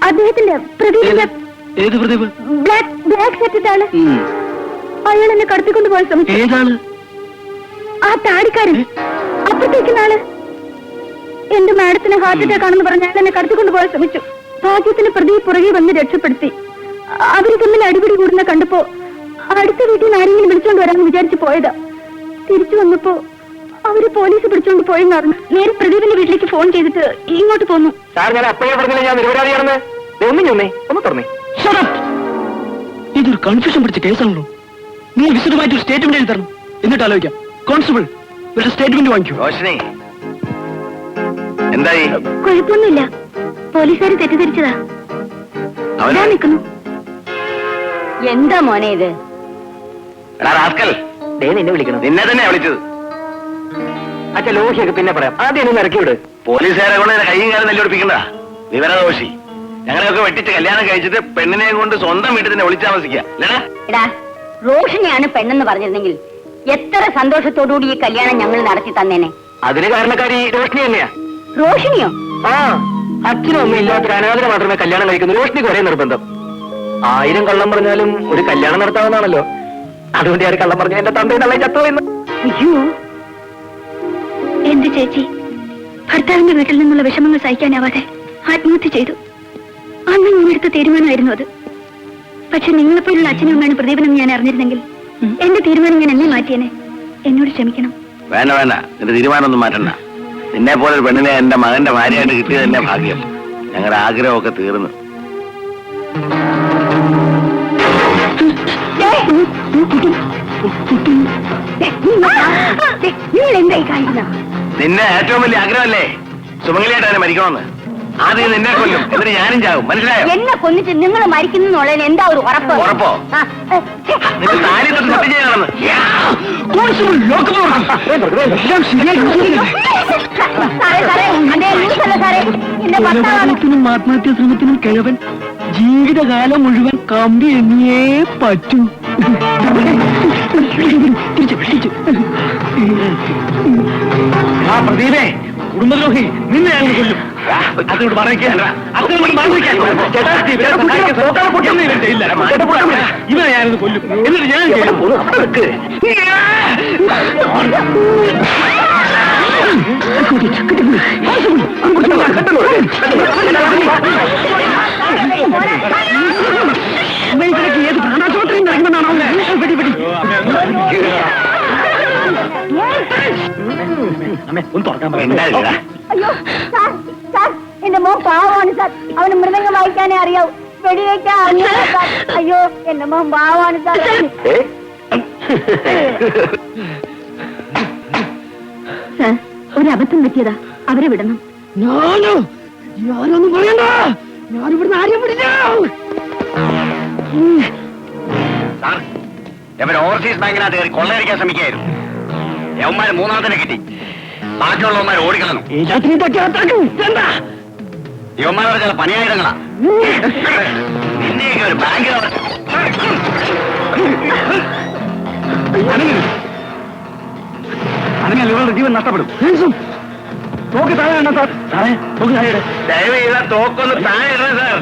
അദ്ദേഹത്തിന്റെ പ്രദീപിന്റെ ഏത് പ്രദീപ്? ബ്ലാക്ക് സെറ്റിട്ട് ആള്. അയാൾ എന്നെ കടത്തിക്കൊണ്ട് പോകാൻ ശ്രമിച്ചു. ഏതാണ്? ആ താടിക്കാരൻ, അപ്പുറത്തേക്കുന്ന ആള്. എന്റെ മാഡത്തിന് ഹാർട്ട് അറ്റാക്ക് ആണെന്ന് പറഞ്ഞ് അയാൾ എന്നെ കടത്തിക്കൊണ്ട് പോകാൻ ശ്രമിച്ചു. ഭാഗ്യത്തിന് പ്രദീപ് പുറകെ വന്ന് രക്ഷപ്പെടുത്തി. അവര് തമ്മിൽ അടിപിടി കൂടുന്ന കണ്ടപ്പോ അടുത്ത വീട്ടിൽ നിന്ന് ആരെങ്കിലും വിളിച്ചോണ്ട് വരാമെന്ന് വിചാരിച്ചു പോയതാ. തിരിച്ചു വന്നപ്പോ അവര് പോലീസ് പിടിച്ചോണ്ട് പോയെന്ന് അറിഞ്ഞു. നേരെ പ്രദീപിന്റെ വീട്ടിലേക്ക് ഫോൺ ചെയ്തിട്ട് ഇങ്ങോട്ട് പോന്നു. സാർ, ഞാൻ അപ്പോഴേ പറഞ്ഞില്ല ഞാൻ നിരപരാധിയാണെന്ന്. ഒന്നും ചെന്നേ, ഒന്ന് തുറന്നേ. ഇതൊരു കൺഫ്യൂഷൻ പിടിച്ച കേസാണല്ലോ. നീ വിശദമായിട്ട് ഒരു സ്റ്റേറ്റ്മെന്റ് എഴുതി തരണം, എന്നിട്ട് ആലോചിക്കാം. കോൺസ്റ്റബിൾ, ഒരു സ്റ്റേറ്റ്മെന്റ് വാങ്ങിക്കൂ. റോഷിനി, എന്തായി? കുഴപ്പമൊന്നുമില്ല, പോലീസുകാർ തെറ്റിദ്ധരിച്ചതാ. അവനാ? ഞാൻ നിൽക്കുന്നു. എന്താ മോനെ ഇത്? എടാ റാസ്കൽ, നിന്നെ വിളിക്കണം. നിന്നെ തന്നെ വിളിച്ചത്. അച്ഛാ, ലോഹിയൊക്കെ പിന്നെ പറയാം. ആദ്യം ഒന്ന് ഇറക്കി വിട്. പോലീസുകാരെ കൊണ്ട് കയ്യും കാലം നെല്ലുപിടിപ്പിക്കണ്ട. വിവരദോഷി. ഞങ്ങളെയൊക്കെ വെട്ടിച്ച് കല്യാണം കഴിച്ചിട്ട് പെണ്ണിനെ കൊണ്ട് സ്വന്തം വീട്ടിൽ തന്നെ ഒളിച്ചു താമസിക്കുക. അല്ലേടാ? എടാ, റോഷിനിയാണ് പെണ്ണെന്ന് പറഞ്ഞിരുന്നെങ്കിൽ എത്ര സന്തോഷത്തോടുകൂടി ഈ കല്യാണം ഞങ്ങൾ നടത്തി തന്നേനെ. അതിന് കാരണക്കാരി രോഷ്ണി തന്നെയാ. റോഷിനിയോ? ആ, അച്ഛനും ഒന്നും ഇല്ലാത്തൊരു അനാഥനെ മാത്രമേ കല്യാണം കഴിക്കുന്നു. രോഷ്ണിക്ക് ഒരേ നിർബന്ധം. 1000 കള്ളം പറഞ്ഞാലും ഒരു കല്യാണം നടത്താവുന്നതാണല്ലോ. അതുകൊണ്ട് ഞാൻ കള്ളം പറഞ്ഞു എന്റെ തന്തയെ തള്ളി ചത്തുപോയെന്ന്. അയ്യോ, എന്റെ ചേച്ചി ഭർത്താവിന്റെ വീട്ടിൽ നിന്നുള്ള വിഷമങ്ങൾ സഹിക്കാനാവാതെ ആത്മഹത്യ ചെയ്തു. അന്ന് ഞാൻ എടുത്ത തീരുമാനമായിരുന്നു അത്. പക്ഷെ നിങ്ങളെപ്പോലുള്ള അച്ഛനും അമ്മയാണ് പ്രദീപനെന്ന് ഞാൻ അറിഞ്ഞിരുന്നെങ്കിൽ എന്റെ തീരുമാനം ഞാൻ എന്നെ മാറ്റിയേനെ. എന്നോട് ക്ഷമിക്കണം. വേണ്ട വേണ്ട, നിന്റെ തീരുമാനമൊന്നും മാറ്റണ്ട. നിന്നെ പോലെ ഒരു പെണ്ണിനെ എന്റെ മകന്റെ ഭാര്യയായിട്ട് കിട്ടിയത് തന്നെ ഭാഗ്യം. ഞങ്ങളുടെ ആഗ്രഹമൊക്കെ തീർന്നു. നിങ്ങൾ എന്തായി കാണിക്കുന്ന? നിന്നെ ഏറ്റവും വലിയ ആഗ്രഹമല്ലേ സുമംഗലിയായിട്ട് അവനെ മരിക്കണമെന്ന്. ആദ്യം നിന്നെ കൊല്ലും എന്നിട്ട് ഞാനും ചാവും, മനസ്സിലായോ? എന്നെ കൊന്നിട്ട് നിങ്ങൾ മരിക്കുന്നുള്ളതിന് എന്താ ഒരു ഉറപ്പ്? ഉറപ്പോ? ആ, ഛെ. നിന്റെ താലി തൊട്ട് സത്യം ചെയ്യാണെന്ന്. സാറേ, സാറേ, അതേ ന്യൂസല്ല സാറേ, എന്റെ ഭർത്താവാണ്. ആത്മഹത്യാ ശ്രമത്തിനും കിഴവൻ ജീവിതകാലം മുഴുവൻ കമ്പി എണ്ണിയേ പറ്റൂ. ആ പ്രദീപേ, കുടുംബദ്രോഹി, നിന്നെ ഞാൻ കൊല്ലും. അതിനോട് പറഞ്ഞിരിക്കാൻ ഇവനെ ഞാനിത് കൊല്ലും. എന്നിട്ട് ഞാൻ ഏത് പ്രാണാശോത്രയും നടക്കുമെന്നാണോ? ഒന്ന് തുറക്കാൻ അയ്യോ സാർ, സാർ, എന്റെ മോൻ പാവമാണ് സാർ. അവന് മൃദംഗം വായിക്കാനേ അറിയാവൂ, വെടിവെക്കാൻ അറിയാം സാർ. അയ്യോ, എന്റെ മോൻ പാവമാണ് സാർ. സാർ, ഒരു അബദ്ധം പറ്റിയതാ, അവരെ വിടണം. ഞാനൊന്നും പറയണ്ട, ഞാനിവിടുന്ന് ആരെയും വിടില്ല. സാർ, ഇവർ ഓവർസീസ് ബാങ്കിനകത്ത് കയറി കൊള്ളയടിക്കാൻ ശ്രമിക്കായിരുന്നു. യവന്മാര് മൂന്നാമതിനെ കിട്ടി, ബാക്കിയുള്ളവന്മാർ ഓടിക്കളഞ്ഞു. യവന്മാരുടെ ചില പണിയായുധങ്ങളാ. നിന്നെയൊക്കെ ഒരു ബാങ്കിൽ അങ്ങനെ ഇവരുടെ ജീവൻ നഷ്ടപ്പെടും. നോക്കി താഴെ വേണ്ട സാർ. സാറേ, നോക്കി താഴെ. ദയവ് ചെയ്താൽ തോക്കൊന്ന് താഴെ ഇടണം സാർ.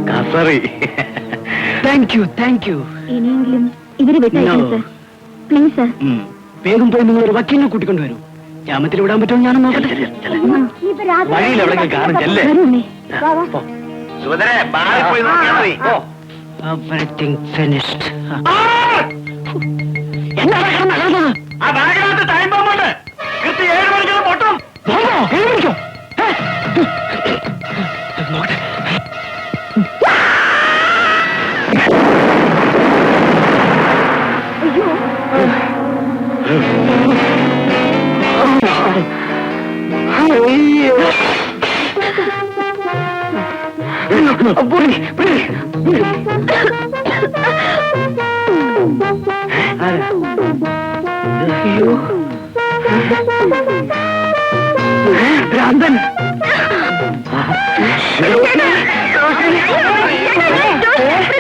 കസറി. Thank you, thank you. ഇനിയെങ്കിലും ഇവരെ വിട്ടയക്കണം സാർ, പ്ലീസ് സാർ. വേഗം പോയി നിങ്ങൾ ഒരു വക്കീലിനെ കൂട്ടിക്കൊണ്ടുവരും. ജാമ്യത്തിൽ വിടാൻ പറ്റുമോ ഞാനും നോക്കട്ടെ. വഴിയിൽ എവിടെയെങ്കിലും കാണും, ചെല്ലേ. സുഭദ്രേ, ബാറിൽ പോയി നോക്കിയാൽ മതി. Everything finished. ആ ബാഗിനകത്ത് ടൈം ബോംബുണ്ട്. കൃത്യം 7 മണിക്ക് പൊട്ടും. ഭ്രാന്തൻ.